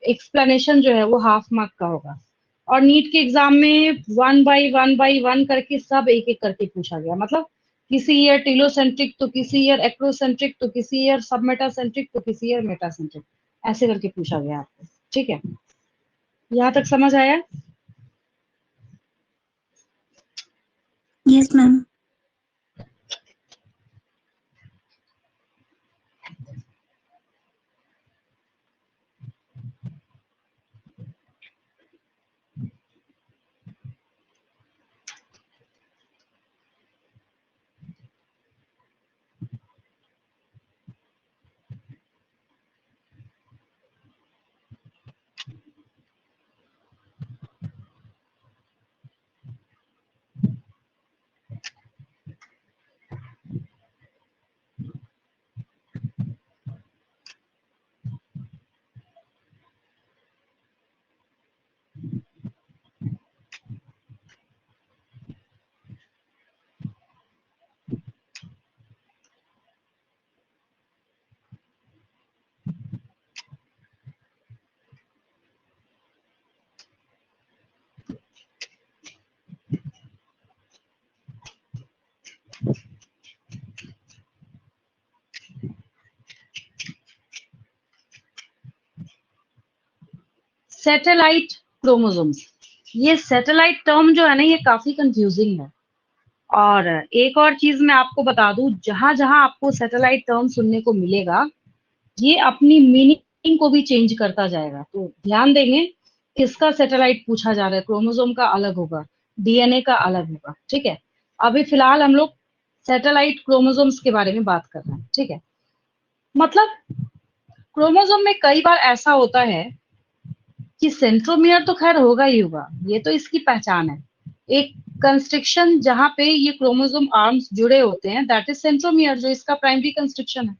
एक्सप्लेनेशन जो है वो हाफ मार्क का होगा, और नीट के एग्जाम में 1 बाई 1 करके सब एक एक करके पूछा गया। मतलब किसी ईयर टेलोसेंट्रिक, तो किसी ईयर एक्रोसेंट्रिक, तो किसी ईयर सबमेटासेंट्रिक, तो किसी ईयर मेटासेंट्रिक, ऐसे करके पूछा गया आपको। ठीक है, यहाँ तक समझ आया? Yes ma'am. सैटेलाइट क्रोमोसोम्स, ये सैटेलाइट टर्म जो है ना, ये काफी कंफ्यूजिंग है। और एक और चीज मैं आपको बता दूं, जहां जहां आपको सैटेलाइट टर्म सुनने को मिलेगा, ये अपनी मीनिंग को भी चेंज करता जाएगा। तो ध्यान देंगे, किसका सैटेलाइट पूछा जा रहा है। क्रोमोसोम का अलग होगा, डीएनए का अलग होगा। ठीक है, अभी फिलहाल हम लोग सैटेलाइट क्रोमोसोम्स के बारे में बात कर रहे हैं। ठीक है, मतलब क्रोमोसोम में कई बार ऐसा होता है कि सेंट्रोमियर तो खैर होगा ही होगा, ये तो इसकी पहचान है। एक कंस्ट्रिक्शन जहां पे ये क्रोमोसोम आर्म्स जुड़े होते हैं, दैट इज सेंट्रोमियर, जो इसका प्राइमरी कंस्ट्रिक्शन है।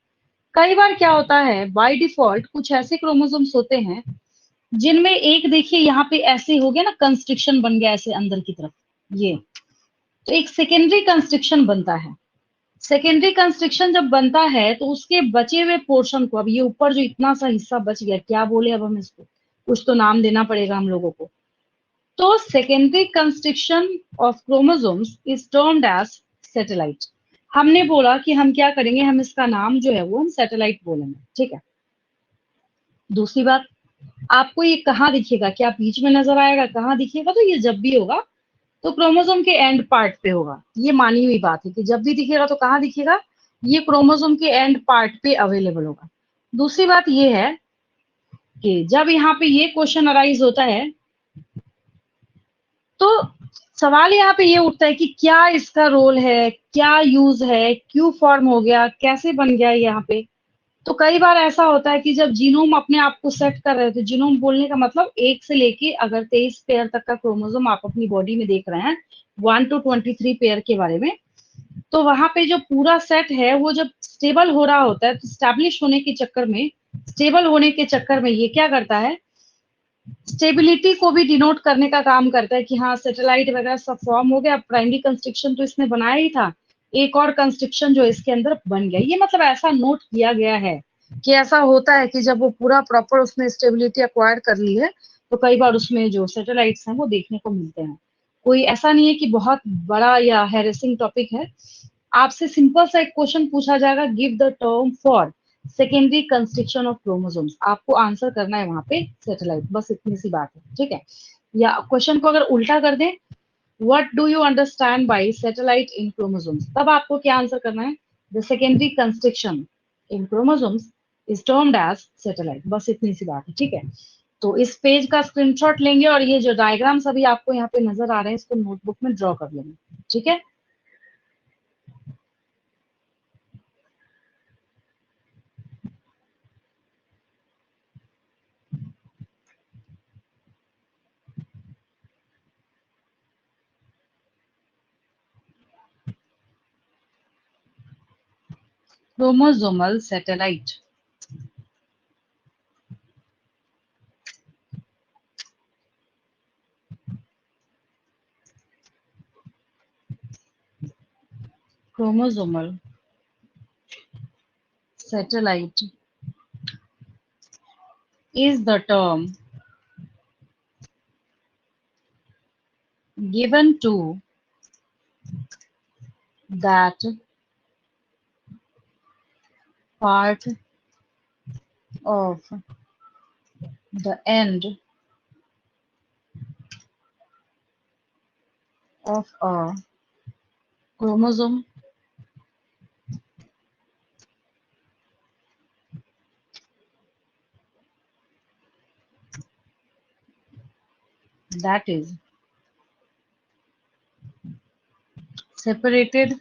कई बार क्या होता है, बाय डिफॉल्ट कुछ ऐसे क्रोमोसोम्स होते हैं जिनमें एक, देखिए यहाँ पे ऐसे हो गया ना, कंस्ट्रिक्शन बन गया ऐसे अंदर की तरफ, ये तो एक सेकेंडरी कंस्ट्रिक्शन बनता है। सेकेंडरी कंस्ट्रिक्शन जब बनता है तो उसके बचे हुए पोर्शन को, अब ये ऊपर जो इतना सा हिस्सा बच गया, क्या बोले अब हम इसको, कुछ तो नाम देना पड़ेगा हम लोगों को। तो secondary constriction of chromosomes is termed as satellite. हमने बोला कि हम क्या करेंगे, हम इसका नाम जो है वो हम सैटेलाइट बोलेंगे। ठीक है, दूसरी बात, आपको ये कहाँ दिखेगा, क्या बीच में नजर आएगा, कहाँ दिखेगा? तो ये जब भी होगा तो क्रोमोसोम के एंड पार्ट पे होगा। ये मानी हुई बात है कि जब भी दिखेगा तो कहाँ दिखेगा, ये क्रोमोसोम के एंड पार्ट पे अवेलेबल होगा। दूसरी बात ये है कि जब यहाँ पे ये क्वेश्चन अराइज होता है, तो सवाल यहाँ पे ये उठता है कि क्या इसका रोल है, क्या यूज है, क्यों फॉर्म हो गया, कैसे बन गया यहाँ पे। तो कई बार ऐसा होता है कि जब जीनोम अपने आप को सेट कर रहे थे, जीनोम बोलने का मतलब 1 से लेके अगर 23 पेयर तक का क्रोमोसोम आप अपनी बॉडी में देख रहे हैं, 1 to 23 पेयर के बारे में, तो वहां पे जो पूरा सेट है वो जब स्टेबल हो रहा होता है, तो स्टैब्लिश होने के चक्कर में, स्टेबल होने के चक्कर में ये क्या करता है, स्टेबिलिटी को भी डिनोट करने का काम करता है कि हाँ सैटेलाइट वगैरह सब फॉर्म हो गया। प्राइमरी कंस्ट्रिक्शन तो इसने बनाया ही था, एक और कंस्ट्रिक्शन जो इसके अंदर बन गया। ये मतलब ऐसा नोट किया गया है कि ऐसा होता है कि जब वो पूरा प्रॉपर उसने स्टेबिलिटी एक्वायर कर ली है तो कई बार उसमें जो सैटेलाइट्स हैं वो देखने को मिलते हैं। कोई ऐसा नहीं है कि बहुत बड़ा या हैरेसिंग टॉपिक है। आपसे सिंपल सा एक क्वेश्चन पूछा जाएगा, give the term for secondary constriction of chromosomes, आपको आंसर करना है वहां पे सैटेलाइट, बस इतनी सी बात है, ठीक है। या क्वेश्चन को अगर उल्टा कर दें, what do you understand by satellite in chromosomes, तब आपको क्या आंसर करना है, the secondary construction in chromosomes is termed as satellite, बस इतनी सी बात है, ठीक है। तो इस पेज का स्क्रीनशॉट लेंगे और ये जो डायग्राम्स अभी आपको यहाँ पे नजर आ रहे हैं इसको नोटबुक में ड्रॉ कर लेंगे, ठीक है। Chromosomal satellite. Chromosomal satellite is the term given to that part of the end of a chromosome that is separated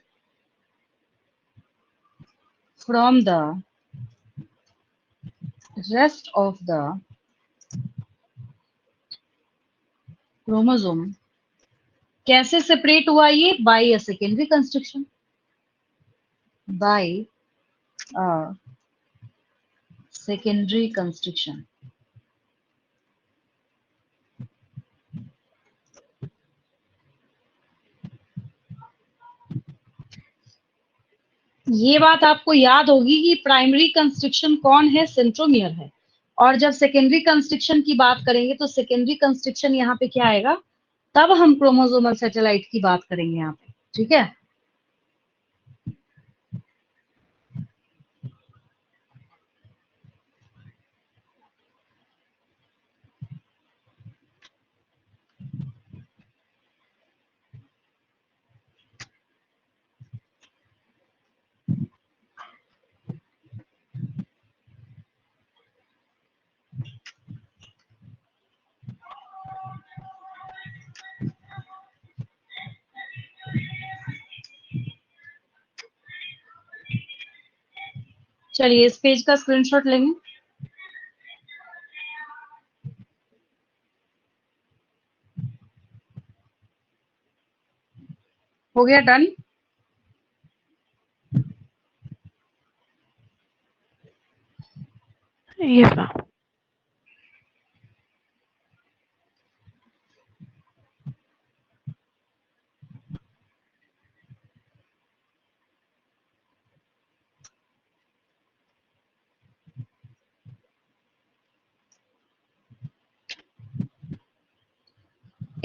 from the rest of the chromosome. कैसे सेपरेट हुआ ये, by a secondary construction, by a secondary construction. ये बात आपको याद होगी कि primary constriction कौन है, सेंट्रोमियर है, और जब सेकेंडरी कंस्ट्रक्शन की बात करेंगे तो सेकेंडरी कंस्ट्रक्शन यहाँ पे क्या आएगा, तब हम क्रोमोसोमल सैटेलाइट की बात करेंगे यहाँ पे, ठीक है। चलिए इस पेज का स्क्रीनशॉट लेंगे। हो गया डन। Yes ma'am.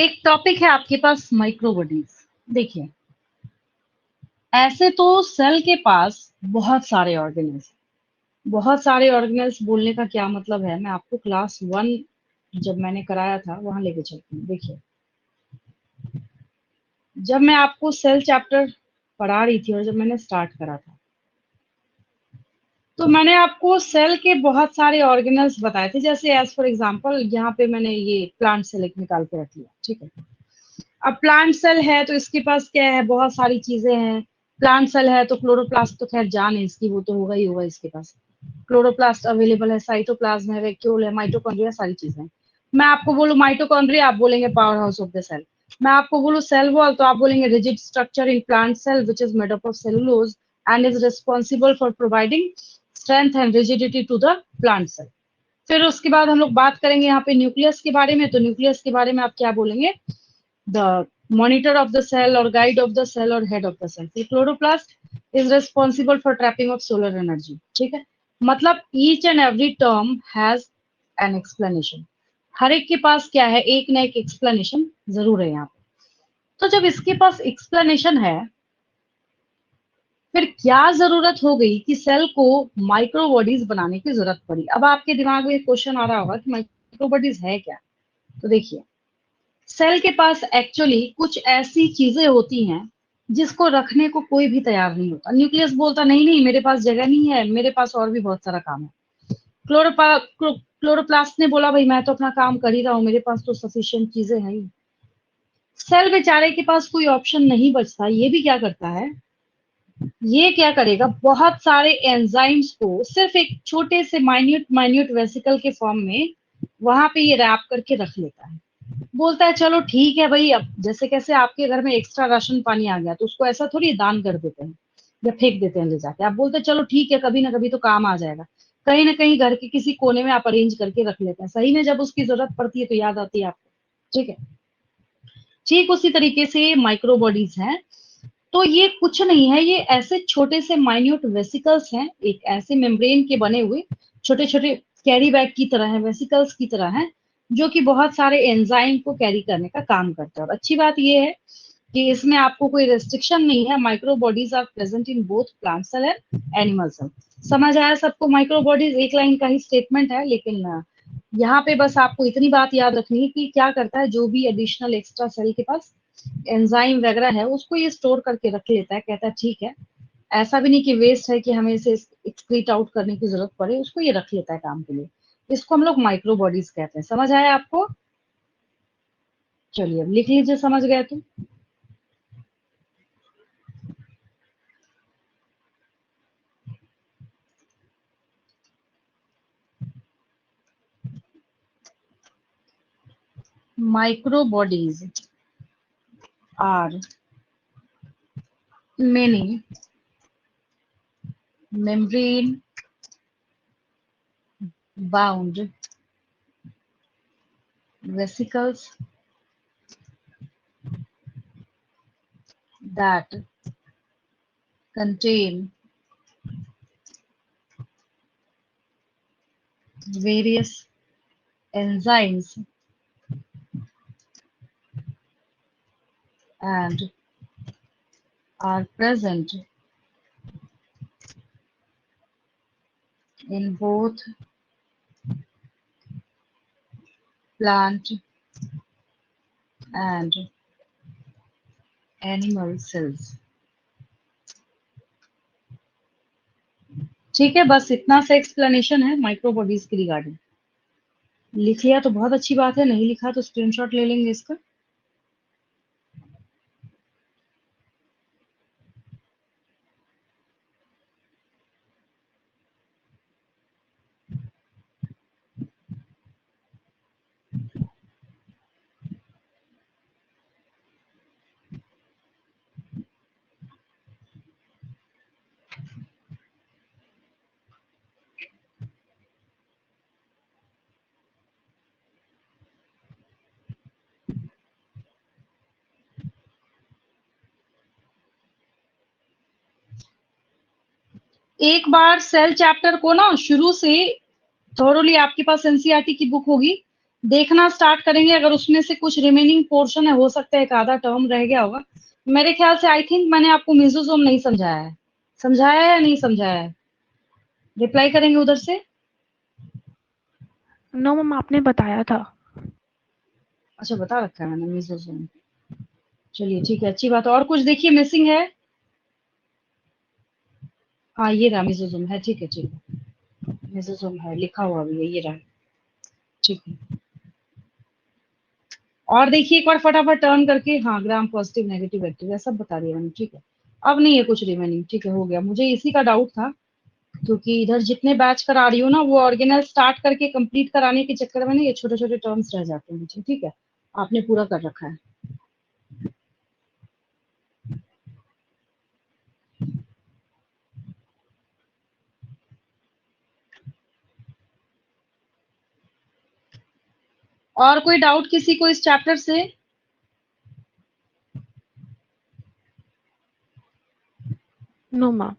एक टॉपिक है आपके पास माइक्रोबॉडीज। देखिए ऐसे तो सेल के पास बहुत सारे ऑर्गेनेल्स, बहुत सारे ऑर्गेनेल्स बोलने का क्या मतलब है, मैं आपको क्लास 1 जब मैंने कराया था वहां लेके चलती हूँ। देखिए जब मैं आपको सेल चैप्टर पढ़ा रही थी और जब मैंने स्टार्ट करा था तो मैंने आपको सेल के बहुत सारे ऑर्गेनल्स बताए थे, जैसे एज फॉर एग्जांपल यहाँ पे मैंने ये प्लांट सेल एक निकाल के रख लिया, ठीक है। अब प्लांट सेल है तो इसके पास क्या है, बहुत सारी चीजें हैं। प्लांट सेल है तो क्लोरोप्लास्ट तो खैर जान है इसकी, वो तो होगा ही होगा इसके पास। क्लोरोप्लास्ट अवेलेबल है, साइटोप्लाज्म है, वैक्यूल है, माइटोकॉन्ड्रिया, सारी चीजें। मैं आपको बोलूं माइटोकॉन्ड्रिया, आप बोलेंगे power house of the cell. मैं आपको बोलूं सेल वॉल, तो आप बोलेंगे rigid structure in plant cell which is made up of cellulose and is responsible for providing strength and rigidity to the plant cell. फिर उसके बाद हम लोग बात करेंगे यहाँ पे न्यूक्लियस के बारे में, तो न्यूक्लियस के बारे में आप क्या बोलेंगे, the monitor of the cell और गाइड ऑफ द सेल और head of the cell. Chloroplast is responsible for trapping of solar energy, ठीक है। मतलब each and every term has an explanation. हर एक के पास क्या है, एक ना एक एक्सप्लेनेशन जरूर है यहाँ पे। तो जब इसके पास एक्सप्लेनेशन है, फिर क्या जरूरत हो गई कि सेल को माइक्रो बॉडीज बनाने की जरूरत पड़ी। अब आपके दिमाग में क्वेश्चन आ रहा होगा कि माइक्रो बॉडीज है क्या। तो देखिए, सेल के पास एक्चुअली कुछ ऐसी चीजें होती हैं जिसको रखने को कोई भी तैयार नहीं होता। न्यूक्लियस बोलता नहीं नहीं, मेरे पास जगह नहीं है, मेरे पास और भी बहुत सारा काम है। क्लोरोप्लास्ट ने बोला भाई मैं तो अपना काम कर ही रहा हूँ, मेरे पास तो सफिशिएंट चीजें हैं ही। सेल बेचारे के पास कोई ऑप्शन नहीं बचता। ये भी क्या करता है, ये क्या करेगा, बहुत सारे एंजाइम्स को सिर्फ एक छोटे से माइन्यूट माइन्यूट वेसिकल के फॉर्म में वहां पे ये रैप करके रख लेता है। बोलता है चलो ठीक है भाई, अब जैसे कैसे आपके घर में एक्स्ट्रा राशन पानी आ गया तो उसको ऐसा थोड़ी दान कर देते हैं या फेंक देते हैं ले जाके। आप बोलते हैं चलो ठीक है, कभी ना कभी तो काम आ जाएगा। कहीं ना कहीं घर के किसी कोने में आप अरेंज करके रख लेते हैं, सही में जब उसकी जरूरत पड़ती है तो याद आती है आपको। ठीक है, ठीक उसी तरीके से माइक्रो बॉडीज हैं। तो ये कुछ नहीं है, ये ऐसे छोटे से माइन्यूट वेसिकल्स हैं, एक ऐसे मेम्ब्रेन के बने हुए छोटे छोटे कैरी बैग की तरह है, वेसिकल्स की तरह है, जो कि बहुत सारे एंजाइम को कैरी करने का काम करते हैं। और अच्छी बात ये है कि इसमें आपको कोई रेस्ट्रिक्शन नहीं है। Micro bodies are present in both plant cell and animal cell. समझ आया सबको? माइक्रो बॉडीज एक लाइन का ही स्टेटमेंट है, लेकिन यहाँ पे बस आपको इतनी बात याद रखनी है कि क्या करता है, जो भी एडिशनल एक्स्ट्रा सेल के पास एंजाइम वगैरह है उसको ये स्टोर करके रख लेता है। कहता है ठीक है, ऐसा भी नहीं कि वेस्ट है कि हमें इसे एक्सक्रीट आउट करने की जरूरत पड़े, उसको ये रख लेता है काम के लिए। इसको हम लोग माइक्रो बॉडीज कहते हैं। समझ आया आपको? चलिए अब लिख लीजिए, समझ गए तो। Micro bodies are many membrane bound vesicles that contain various enzymes and are present in both plant and animal cells। ठीक है, बस इतना सा एक्सप्लेनेशन है माइक्रो बॉडीज की रिगार्डिंग। लिख लिया तो बहुत अच्छी बात है, नहीं लिखा तो स्क्रीनशॉट ले लेंगे इसका। एक बार सेल चैप्टर को ना शुरू से थोरोली, आपके पास एनसीईआरटी की बुक होगी, देखना स्टार्ट करेंगे। अगर उसमें से कुछ रिमेनिंग पोर्शन है, हो सकता है एक आधा टर्म रह गया होगा। मेरे ख्याल से आई थिंक मैंने आपको मेसोसोम नहीं समझाया है। समझाया है या नहीं समझाया है? रिप्लाई करेंगे उधर से। नो मैम, आपने बताया था। अच्छा, बता रखा है मैंने मेसोसोम। चलिए ठीक है, अच्छी बात है। और कुछ देखिए मिसिंग है? हाँ ये रहा, मेसोसोम है। ठीक है ठीक है, मेसोसोम है, लिखा हुआ भी है, ये रहा। ठीक है, और देखिए एक बार फटाफट टर्न करके। हाँ, ग्राम पॉजिटिव नेगेटिव एक्टिव है, सब बता दिया मैंने। ठीक है, अब नहीं है कुछ रिमेनिंग। ठीक है, हो गया। मुझे इसी का डाउट था, क्योंकि इधर जितने बैच करा रही हूँ ना, वो ऑर्गेनल स्टार्ट करके कंप्लीट कराने के चक्कर में ना ये छोटे छोटे टर्म्स रह जाते हैं मुझे। ठीक है, आपने पूरा कर रखा है। और कोई डाउट किसी को इस चैप्टर से? No ma'am.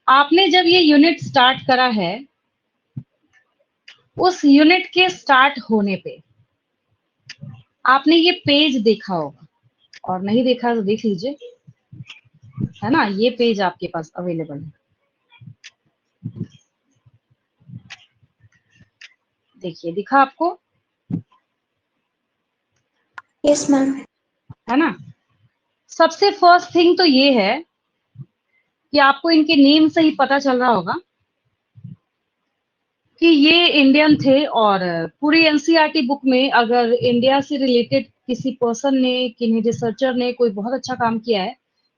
आपने जब ये यूनिट स्टार्ट करा है, उस यूनिट के स्टार्ट होने पे आपने ये पेज देखा होगा, और नहीं देखा तो देख लीजिए, है ना, ये पेज आपके पास अवेलेबल है। देखिए, दिखा आपको? Yes, ma'am. है ना। सबसे फर्स्ट थिंग तो ये है कि आपको इनके नेम से ही पता चल रहा होगा कि ये इंडियन थे, और पूरी एनसीईआरटी बुक में अगर इंडिया से रिलेटेड किसी पर्सन ने, किन्हीं रिसर्चर ने कोई बहुत अच्छा काम किया है,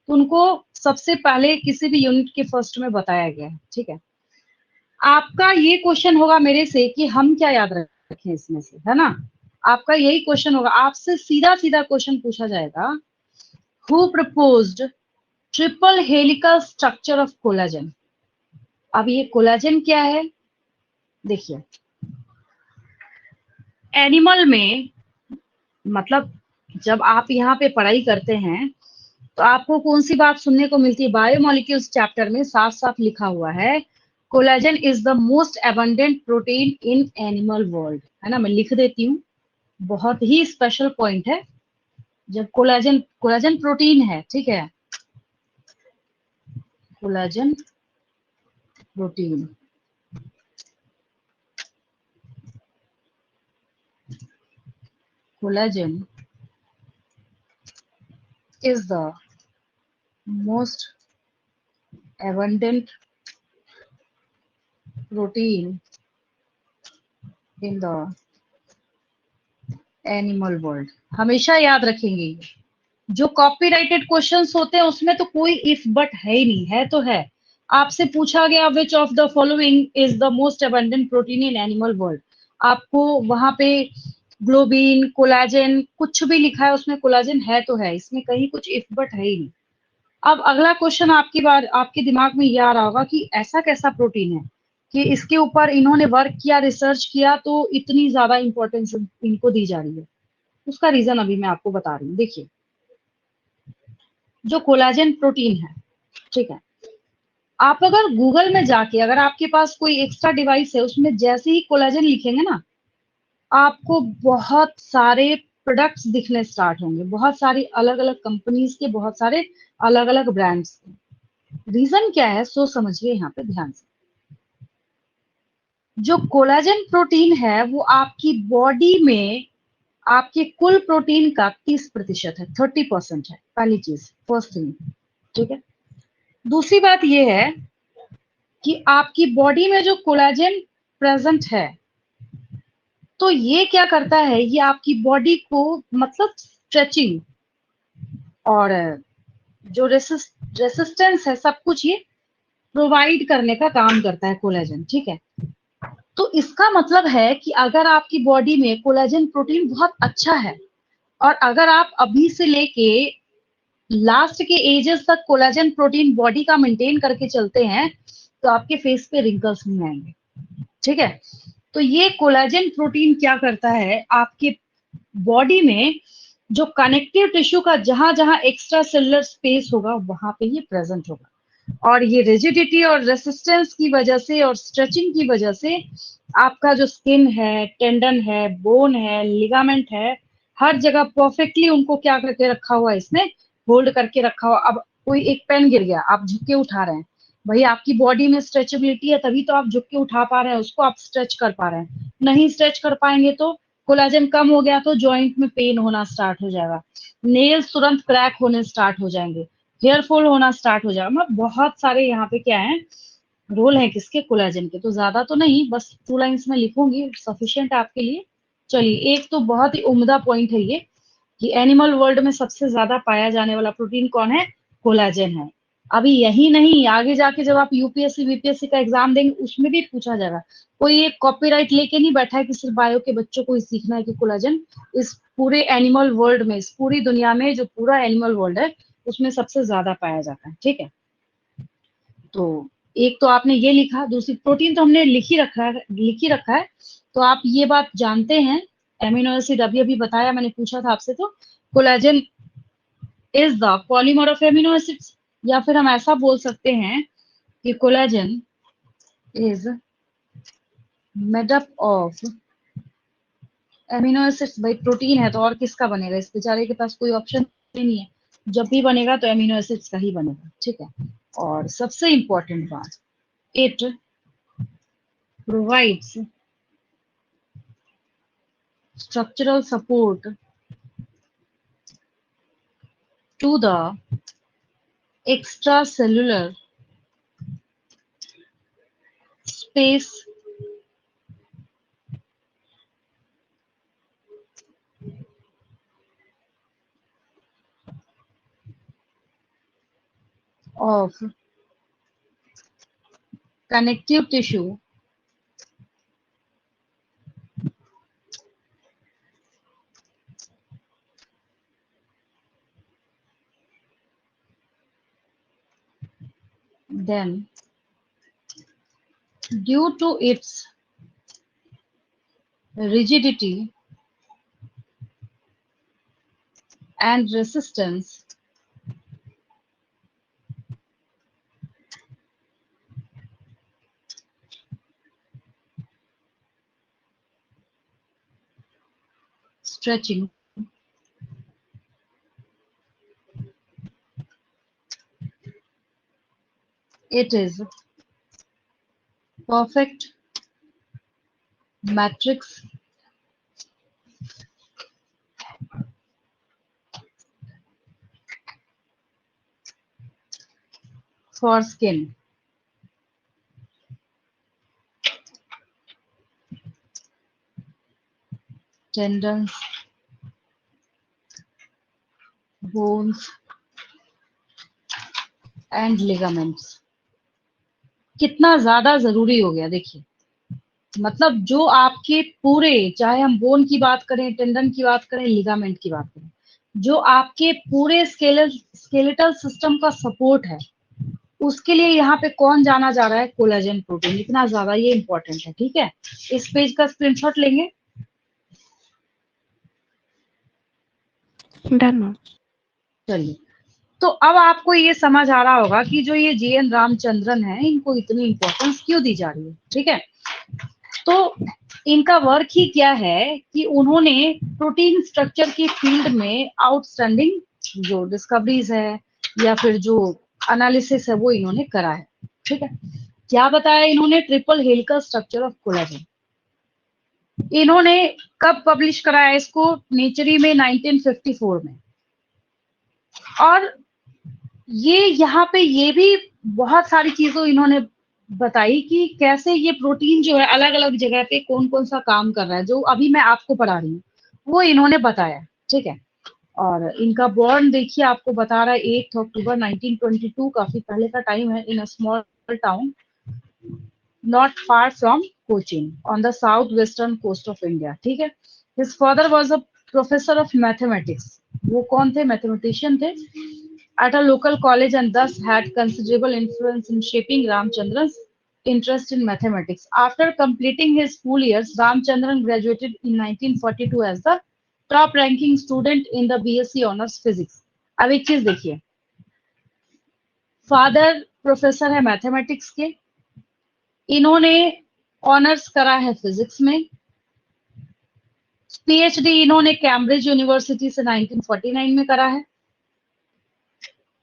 तो उनको सबसे पहले किसी भी यूनिट के फर्स्ट में बताया गया है। ठीक है, आपका ये क्वेश्चन होगा मेरे से कि हम क्या याद रखें इसमें से, है ना। आपका यही क्वेश्चन होगा, आपसे सीधा सीधा क्वेश्चन पूछा जाएगा, who proposed triple helical structure of collagen. अब ये कोलाजन क्या है, देखिए, एनिमल में, मतलब जब आप यहाँ पे पढ़ाई करते हैं तो आपको कौन सी बात सुनने को मिलती है, बायोमोलिक्यूल्स चैप्टर में साफ साफ लिखा हुआ है, collagen is the most abundant protein in animal world, है ना। मैं लिख देती हूँ, बहुत ही स्पेशल पॉइंट है। जब कोलाजन कोलाजन प्रोटीन है, ठीक है, collagen protein, collagen is the most abundant protein in the animal world। हमेशा याद रखेंगे, जो कॉपीराइटेड क्वेश्चंस होते हैं उसमें तो कोई इफ बट है ही नहीं, है तो है। आपसे पूछा गया which of the following is the most abundant protein in animal world, आपको वहां पे ग्लोबिन, कोलाजन, कुछ भी लिखा है उसमें कोलाजन है तो है, इसमें कहीं कुछ इफ बट है ही नहीं। अब अगला क्वेश्चन आपके दिमाग में ये आ रहा होगा कि ऐसा कैसा प्रोटीन है कि इसके ऊपर इन्होंने वर्क किया, रिसर्च किया, तो इतनी ज्यादा इंपॉर्टेंस इनको दी जा रही है। उसका रीजन अभी मैं आपको बता रही हूँ। देखिए, जो कोलाजन प्रोटीन है, ठीक है, आप अगर गूगल में जाके, अगर आपके पास कोई एक्स्ट्रा डिवाइस है, उसमें जैसे ही कोलाजन लिखेंगे ना, आपको बहुत सारे प्रोडक्ट्स दिखने स्टार्ट होंगे, बहुत सारी अलग अलग कंपनीज के, बहुत सारे अलग अलग ब्रांड्स के। रीजन क्या है, सोच समझिए यहाँ पे ध्यान से। जो कोलाजन प्रोटीन है वो आपकी बॉडी में आपके कुल प्रोटीन का 30% है, 30% है, पहली चीज, फर्स्ट थिंग। ठीक है, दूसरी बात ये है कि आपकी बॉडी में जो कोलाजन प्रेजेंट है, तो ये क्या करता है, ये आपकी बॉडी को, मतलब स्ट्रेचिंग और जो रेसिस्टेंस है, सब कुछ ये प्रोवाइड करने का काम करता है कोलाजन। ठीक है, तो इसका मतलब है कि अगर आपकी बॉडी में कोलाजन प्रोटीन बहुत अच्छा है, और अगर आप अभी से लेके लास्ट के एजेस तक कोलाजन प्रोटीन बॉडी का मेंटेन करके चलते हैं, तो आपके फेस पे रिंकल्स नहीं आएंगे। ठीक है, तो ये कोलाजन प्रोटीन क्या करता है, आपके बॉडी में जो कनेक्टिव टिश्यू का जहां जहां एक्स्ट्रा सेलुलर स्पेस होगा, वहां पे ये प्रेजेंट होगा, और ये रिजिडिटी और रेसिस्टेंस की वजह से और स्ट्रेचिंग की वजह से आपका जो स्किन है, टेंडन है, बोन है, लिगामेंट है, हर जगह परफेक्टली उनको क्या करके रखा हुआ है, इसने होल्ड करके रखा हुआ। अब कोई एक पेन गिर गया, आप झुक के उठा रहे हैं, भाई आपकी बॉडी में स्ट्रेचेबिलिटी है, तभी तो आप झुक के उठा पा रहे हैं, उसको आप स्ट्रेच कर पा रहे हैं। नहीं स्ट्रेच कर पाएंगे तो कोलाजन कम हो गया तो जॉइंट में पेन होना स्टार्ट हो जाएगा, नेल्स तुरंत क्रैक होने स्टार्ट हो जाएंगे, हेयर फॉल होना स्टार्ट हो जाएगा। मतलब बहुत सारे यहाँ पे क्या है, रोल है किसके, कोलाजन के। तो ज्यादा तो नहीं, बस 2 लाइंस में लिखूंगी, सफिशिएंट आपके लिए। चलिए, एक तो बहुत ही उम्दा पॉइंट है ये कि एनिमल वर्ल्ड में सबसे ज्यादा पाया जाने वाला प्रोटीन कौन है, कोलाजन है। अभी यही नहीं, आगे जाके जब आप यूपीएससी बीपीएससी का एग्जाम देंगे, उसमें भी पूछा जाएगा। कोई एक कॉपीराइट लेके नहीं बैठा है कि सिर्फ बायो के बच्चों को ही सीखना है कि कोलाजन इस पूरे एनिमल वर्ल्ड में, इस पूरी दुनिया में जो पूरा एनिमल वर्ल्ड है, उसमें सबसे ज्यादा पाया जाता है। ठीक है, तो एक तो आपने ये लिखा, दूसरी प्रोटीन तो हमने लिख ही रखा है, तो आप ये बात जानते हैं। एमिनो एसिड अभी अभी बताया, मैंने पूछा था आपसे, तो collagen is the polymer of amino acids, या फिर हम ऐसा बोल सकते हैं कि collagen is made up of amino acids. भाई प्रोटीन है तो और किसका बनेगा, इस बेचारे के पास कोई ऑप्शन ही नहीं है, जब भी बनेगा तो एमिनो एसिड्स का ही बनेगा, ठीक है। और सबसे इंपॉर्टेंट बात, it provides structural support to the extracellular space of connective tissue then due to its rigidity and resistance stretching it is perfect matrix for skin, tendons, bones and ligaments। कितना ज्यादा जरूरी हो गया देखिए, मतलब जो आपके पूरे, चाहे हम बोन की बात करें, टेंडन की बात करें, लिगामेंट की बात करें, जो आपके पूरे स्केलेटल सिस्टम का सपोर्ट है, उसके लिए यहाँ पे कौन जाना जा रहा है, कोलेजन प्रोटीन। इतना ज्यादा ये इंपॉर्टेंट है, ठीक है। इस पेज का स्क्रीनशॉट लेंगे। Done, ma'am. चलिए, तो अब आपको ये समझ आ रहा होगा कि जो ये जीएन रामचंद्रन है, इनको इतनी इंपॉर्टेंस क्यों दी जा रही है, ठीक है। तो इनका वर्क ही क्या है कि उन्होंने प्रोटीन स्ट्रक्चर की फील्ड में आउटस्टैंडिंग जो डिस्कवरीज है या फिर जो एनालिसिस है वो इन्होंने करा है, ठीक है। क्या बताया इन्होंने, triple helical structure of collagen. इन्होंने कब पब्लिश कराया इसको, नेचरी में 1954 में। और ये यहाँ पे ये भी बहुत सारी चीजों इन्होंने बताई कि कैसे ये प्रोटीन जो है अलग अलग जगह पे कौन कौन सा काम कर रहा है, जो अभी मैं आपको पढ़ा रही हूँ वो इन्होंने बताया, ठीक है। और इनका बॉर्न देखिए, आपको बता रहा है 8 अक्टूबर 1922, काफी पहले का टाइम है, in a small town not far from Cochin on the south western coast of India, ठीक है। His father was a professor of mathematics, वो कौन थे, मैथमेटिशियन थे at a local college and thus had considerable influence in shaping Ramchandran's interest in mathematics. After completing his school years, Ramchandran graduated in 1942 as the top ranking student in the BSc Honors Physics. अब एक चीज देखिए, father professor है mathematics के, इन्होंने honours करा है physics में, पीएचडी इन्होंने कैम्ब्रिज यूनिवर्सिटी से 1949 में करा है।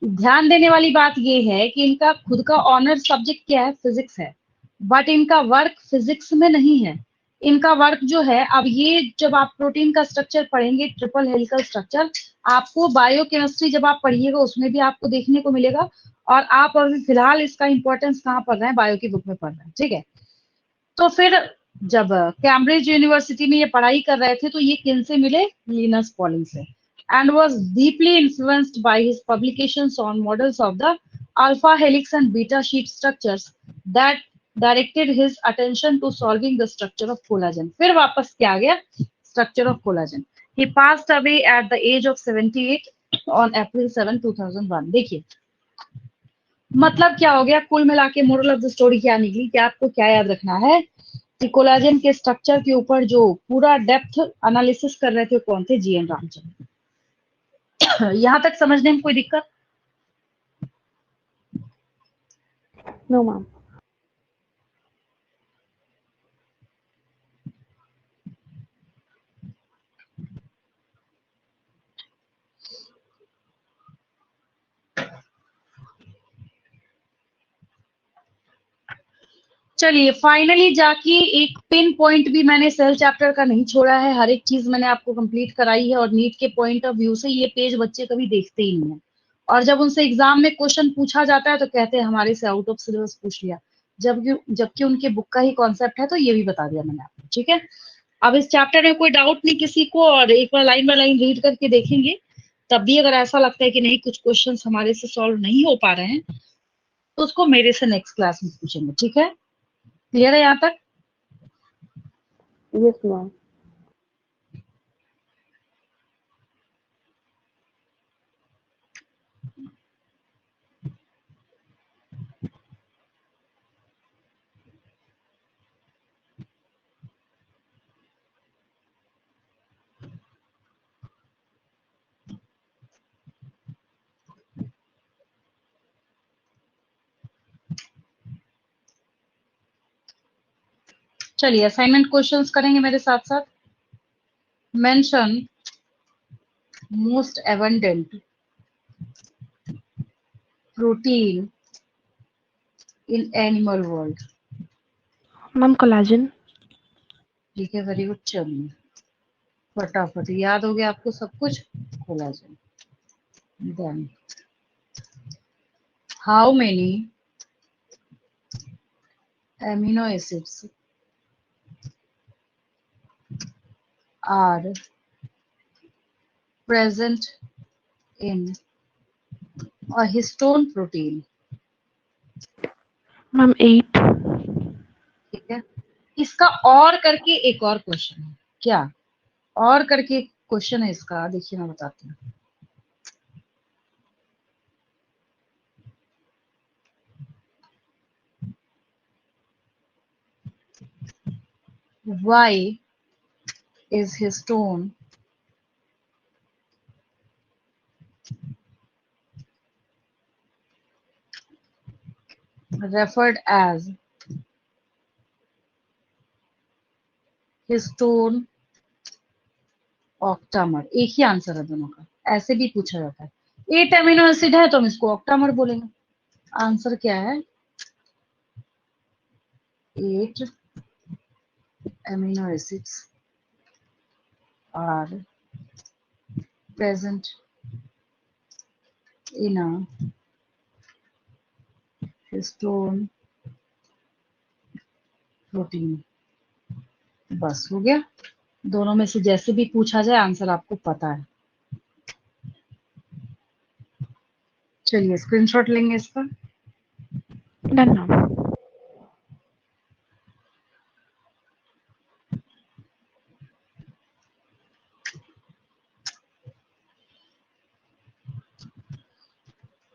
ध्यान देने वाली बात यह है कि इनका खुद का ऑनर सब्जेक्ट क्या है, फिजिक्स है, बट इनका वर्क फिजिक्स में नहीं है। इनका वर्क जो है, अब ये जब आप प्रोटीन का स्ट्रक्चर पढ़ेंगे, ट्रिपल हेलिकल स्ट्रक्चर, आपको बायोकेमिस्ट्री जब आप पढ़िएगा उसमें भी आपको देखने को मिलेगा। और आप अभी फिलहाल इसका इंपॉर्टेंस कहाँ पढ़ रहे हैं, बायो की बुक में पढ़ रहे हैं, ठीक है। तो फिर जब कैम्ब्रिज यूनिवर्सिटी में ये पढ़ाई कर रहे थे तो ये किन से मिले, लिनस पॉलिंग से, and was deeply influenced by his publications on models of the alpha helix and beta sheet structures that directed his attention to solving the structure of collagen. फिर वापस क्या आ गया, structure of collagen. He passed away at the age of 78 on April 7, 2001. देखिए मतलब क्या हो गया, कुल मिला के मोरल ऑफ द स्टोरी क्या निकली, कि आपको क्या याद रखना है कि कोलाजन के स्ट्रक्चर के ऊपर जो पूरा डेप्थ एनालिसिस कर रहे थे कौन थे, जीएन रामचंद्रन। यहाँ तक समझने में कोई दिक्कत? No, ma'am. चलिए फाइनली जाके एक पिन पॉइंट भी मैंने सेल चैप्टर का नहीं छोड़ा है, हर एक चीज मैंने आपको कंप्लीट कराई है। और नीट के पॉइंट ऑफ व्यू से ये पेज बच्चे कभी देखते ही नहीं है, और जब उनसे एग्जाम में क्वेश्चन पूछा जाता है तो कहते हैं हमारे से आउट ऑफ सिलेबस पूछ लिया, जबकि जबकि उनके बुक का ही कॉन्सेप्ट है। तो ये भी बता दिया मैंने आपको, ठीक है। अब इस चैप्टर में कोई डाउट नहीं किसी को, और एक बार लाइन बाय लाइन रीड करके देखेंगे, तब भी अगर ऐसा लगता है कि नहीं कुछ क्वेश्चंस हमारे से सॉल्व नहीं हो पा रहे हैं, तो उसको मेरे से नेक्स्ट क्लास में पूछेंगे, ठीक है। क्लियर है यहाँ तक? Yes, ma'am. चलिए असाइनमेंट क्वेश्चंस करेंगे मेरे साथ साथ। Mention most abundant protein in animal world. Ma'am, collagen. ठीक है, वेरी गुड। चलिए फटाफट याद हो गया आपको सब कुछ। Collagen. Then how many amino acids are present in a histone protein? Ma'am, 8. ठीक है, इसका और करके एक और क्वेश्चन है। क्या और करके क्वेश्चन है इसका? देखिए मैं बताती हूँ। Why is histone referred as histone octamer? एक ही आंसर है दोनों का, ऐसे भी पूछा जाता है। 8 अमीनो एसिड है तो हम इसको ऑक्टामर बोलेंगे। आंसर क्या है? 8 amino acids are present in a histone protein. बस हो गया। दोनों में से जैसे भी पूछा जाए आंसर आपको पता है। चलिए स्क्रीनशॉट लेंगे इसका। Done, ma'am.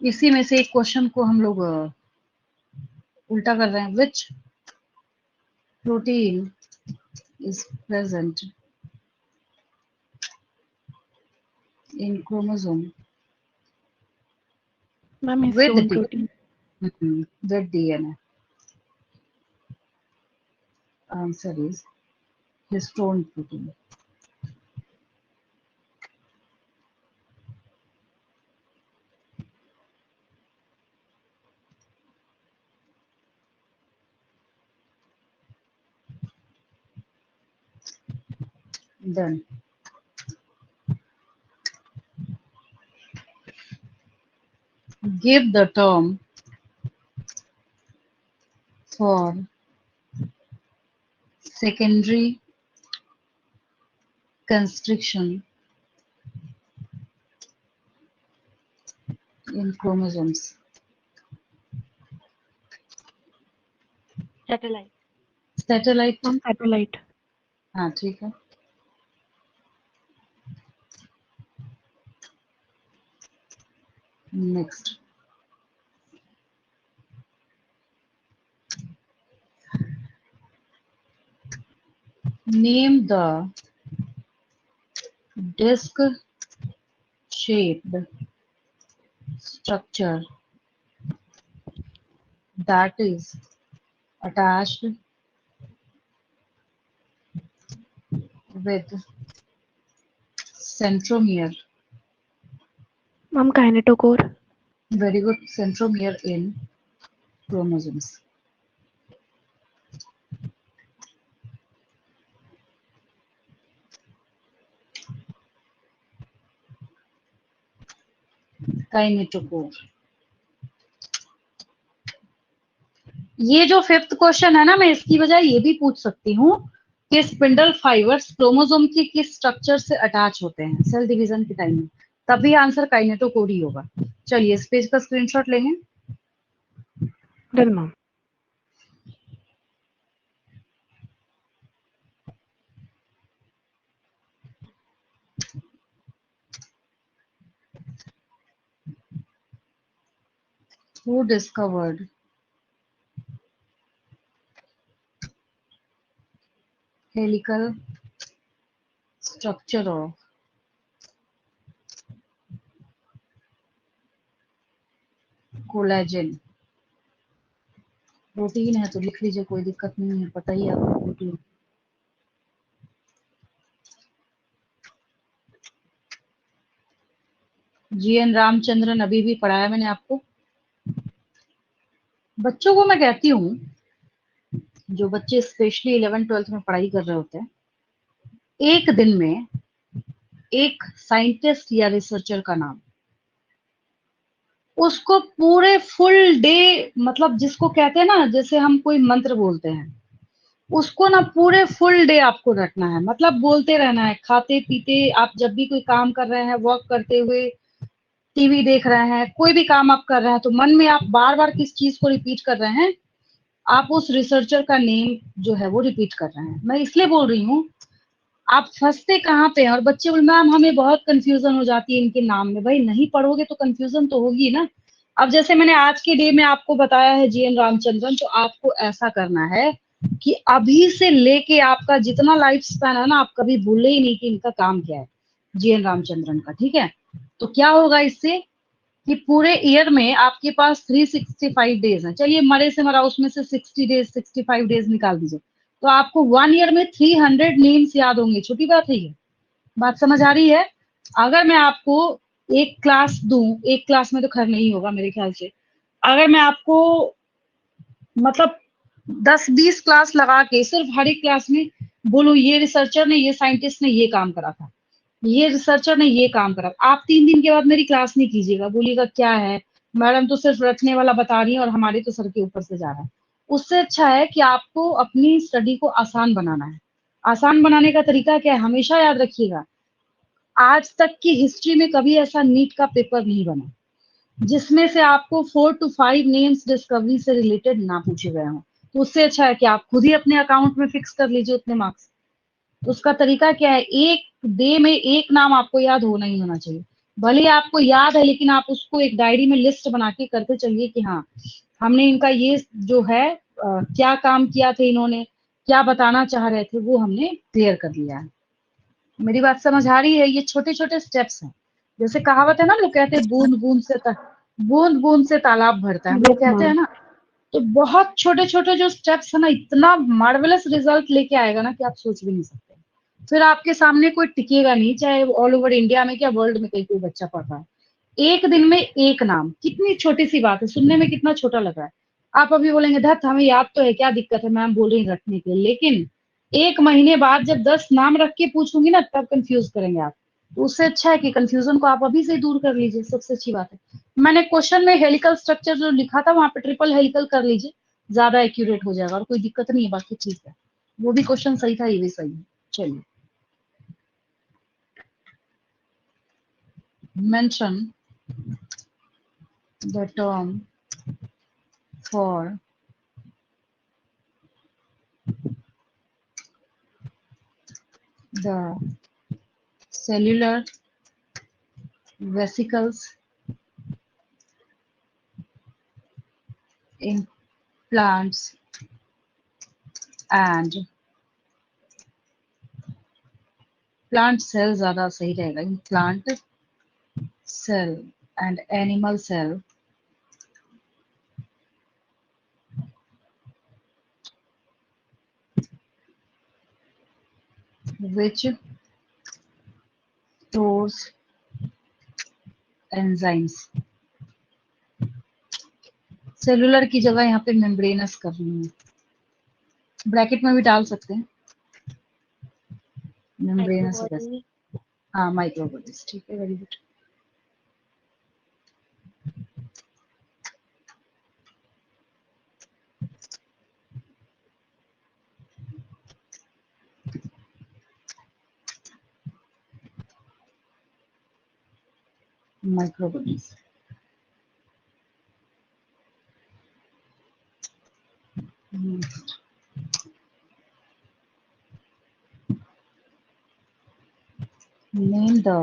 इसी में से एक क्वेश्चन को हम लोग उल्टा कर रहे हैं। विच protein is present in chromosome Ma'am, with histone DNA? protein. With DNA. Answer is histone protein. Then give the term for secondary constriction in chromosomes. Satellite. Satellite. Ma'am, satellite. हाँ ठीक है। Next. Name the disc shaped structure that is attached with centromere. Ma'am, kinetochore. Very good. Centromere in chromosomes. Kinetochore. ये जो fifth question है ना, मैं इसकी बजाय ये भी पूछ सकती हूँ कि स्पिंडल फाइबर्स क्रोमोसोम की किस स्ट्रक्चर से अटैच होते हैं सेल डिवीजन के टाइम में, तभी आंसर काइनेटोकोर ही होगा। चलिए इस पेज का स्क्रीनशॉट लेंगे। Done, ma'am. Who discovered helical structure of collagen? Protein है तो लिख लीजिए, कोई दिक्कत नहीं है, पता ही है आपको प्रोटीन। जीएन रामचंद्रन अभी भी पढ़ाया मैंने आपको। बच्चों को मैं कहती हूँ, जो बच्चे स्पेशली 11th-12th में पढ़ाई कर रहे होते हैं, एक दिन में एक साइंटिस्ट या रिसर्चर का नाम, उसको पूरे फुल डे, मतलब जिसको कहते हैं ना, जैसे हम कोई मंत्र बोलते हैं, उसको ना पूरे फुल डे आपको रटना है, मतलब बोलते रहना है, खाते पीते, आप जब भी कोई काम कर रहे हैं, वॉक करते हुए, टीवी देख रहे हैं, कोई भी काम आप कर रहे हैं, तो मन में आप बार बार किस चीज को रिपीट कर रहे हैं, आप उस रिसर्चर का नेम जो है वो रिपीट कर रहे हैं। मैं इसलिए बोल रही हूँ, आप फंसते कहाँ पे हैं? और बच्चे बोले मैम हमें बहुत कंफ्यूजन हो जाती है इनके नाम में। भाई नहीं पढ़ोगे तो कंफ्यूजन तो होगी ना। अब जैसे मैंने आज के डे में आपको बताया है जीएन रामचंद्रन, तो आपको ऐसा करना है कि अभी से लेके आपका जितना लाइफ स्पैन है ना, आप कभी भूले ही नहीं कि इनका काम क्या है, जीएन रामचंद्रन का। ठीक है, तो क्या होगा इससे कि पूरे ईयर में आपके पास 365 डेज है। चलिए मरे से मरा उसमें से 60 डेज 65 डेज निकाल दीजिए, तो आपको 1 ईयर में 300 नेम्स याद होंगे। छोटी बात है ये, बात समझ आ रही है? अगर मैं आपको एक क्लास दूं, एक क्लास में तो खैर नहीं होगा मेरे ख्याल से, अगर मैं आपको मतलब 10-20 क्लास लगा के सिर्फ हर एक क्लास में बोलूं ये रिसर्चर ने, ये साइंटिस्ट ने ये काम करा था, ये रिसर्चर ने ये काम करा, आप 3 दिन के बाद मेरी क्लास नहीं कीजिएगा, बोलिएगा क्या है मैडम तो सिर्फ रटने वाला बता रही है और हमारे तो सर के ऊपर से जा रहा है। उससे अच्छा है कि आपको अपनी स्टडी को आसान बनाना है। आसान बनाने का तरीका क्या है, हमेशा याद रखिएगा, आज तक की हिस्ट्री में कभी ऐसा नीट का पेपर नहीं बना जिसमें से आपको 4 to 5 नेम्स डिस्कवरी से रिलेटेड ना पूछे गए हों। तो उससे अच्छा है कि आप खुद ही अपने अकाउंट में फिक्स कर लीजिए उतने मार्क्स। तो उसका तरीका क्या है, एक डे में एक नाम आपको याद होना ही होना चाहिए। भले ही आपको याद है लेकिन आप उसको एक डायरी में लिस्ट बना के करते चलिए कि हाँ हमने इनका ये जो है क्या काम किया थे, इन्होंने क्या बताना चाह रहे थे, वो हमने क्लियर कर लिया है। मेरी बात समझ आ रही है? ये छोटे छोटे स्टेप्स हैं। जैसे कहावत है ना, लोग कहते हैं बूंद बूंद से तालाब भरता है, हम लोग Yes, कहते हैं ma'am. ना। तो बहुत छोटे छोटे जो स्टेप्स है ना, इतना मार्वेलस रिजल्ट लेके आएगा ना कि आप सोच भी नहीं सकते। फिर आपके सामने कोई टिकेगा नहीं, चाहे ऑल ओवर इंडिया में क्या वर्ल्ड में कहीं कोई बच्चा पढ़ रहा है। एक दिन में एक नाम, कितनी छोटी सी बात है, सुनने में कितना छोटा लग रहा है। आप अभी बोलेंगे धत हमें याद तो है, क्या दिक्कत है, मैम बोल रही रखने के लिए, लेकिन 1 महीने बाद जब 10 नाम रख के पूछूंगी ना, तब कंफ्यूज करेंगे आप। तो उससे अच्छा है कि कंफ्यूजन को आप अभी से दूर कर लीजिए, सबसे अच्छी बात है। मैंने क्वेश्चन में हेलिकल स्ट्रक्चर जो लिखा था वहां पे ट्रिपल हेलिकल कर लीजिए, ज्यादा एक्यूरेट हो जाएगा और कोई दिक्कत नहीं है, बाकी ठीक है। वो भी क्वेश्चन सही था, ये भी सही है। चलिए, mention the term for the cellular vesicles in plants and plant cell, ज्यादा सही रहेगा, in plant cell and animal cell which stores enzymes. Cellular की जगह यहाँ पे मेम्ब्रेनस करनी है, ब्रैकेट में भी डाल सकते हैं मेम्ब्रेनस वगैरह। हाँ माइक्रोबॉडीज, ठीक है, very good. microbodies. Next. Name the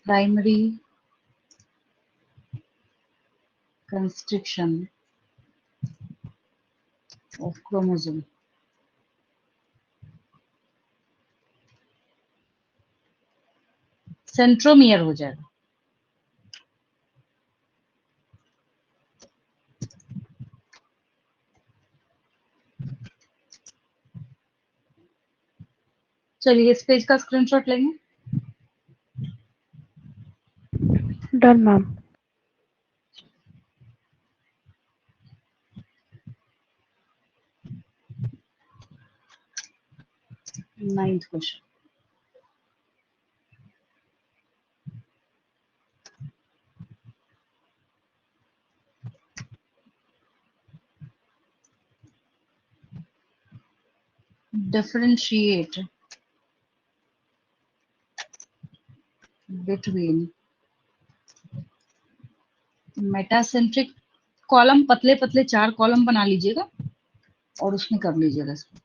primary constriction of chromosome. Centromere हो जाएगा। चलिए इस पेज का स्क्रीनशॉट लेंगे। Done ma'am. Ninth question, differentiate between metacentric, column पतले पतले 4 कॉलम बना लीजिएगा और उसमें कर लीजिएगा इसको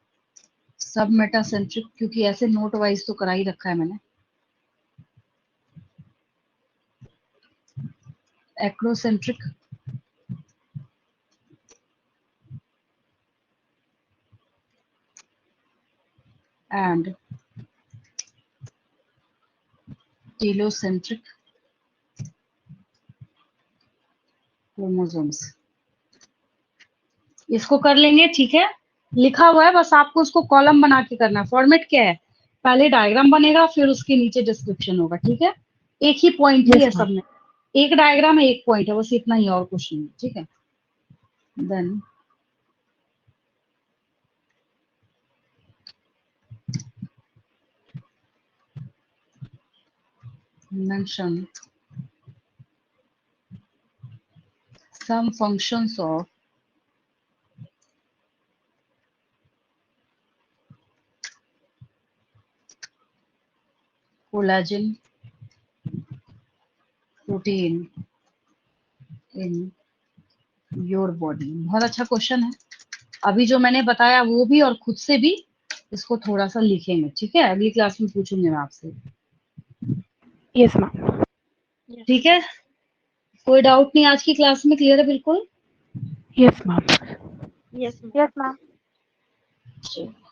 सब मेटासेंट्रिक, क्योंकि ऐसे नोट वाइज तो करा ही रखा है मैंने। Acrocentric, and telocentric chromosomes. इसको कर लेंगे, ठीक है, लिखा हुआ है, बस आपको उसको कॉलम बना के करना है। फॉर्मेट क्या है, पहले डायग्राम बनेगा फिर उसके नीचे डिस्क्रिप्शन होगा, ठीक है। एक ही पॉइंट ही है सब में, एक डायग्राम है एक पॉइंट है, बस इतना ही, और कुछ नहीं, ठीक है। Then mention some functions of collagen protein in your body। बहुत अच्छा क्वेश्चन है। अभी जो मैंने बताया वो भी और खुद से भी इसको थोड़ा सा लिखेंगे, ठीक है, अगली क्लास में पूछूंगी मैं आपसे। Yes ma'am. ठीक है, कोई डाउट नहीं, आज की क्लास में क्लियर है बिल्कुल। Yes ma'am. Yes ma'am. चलिए।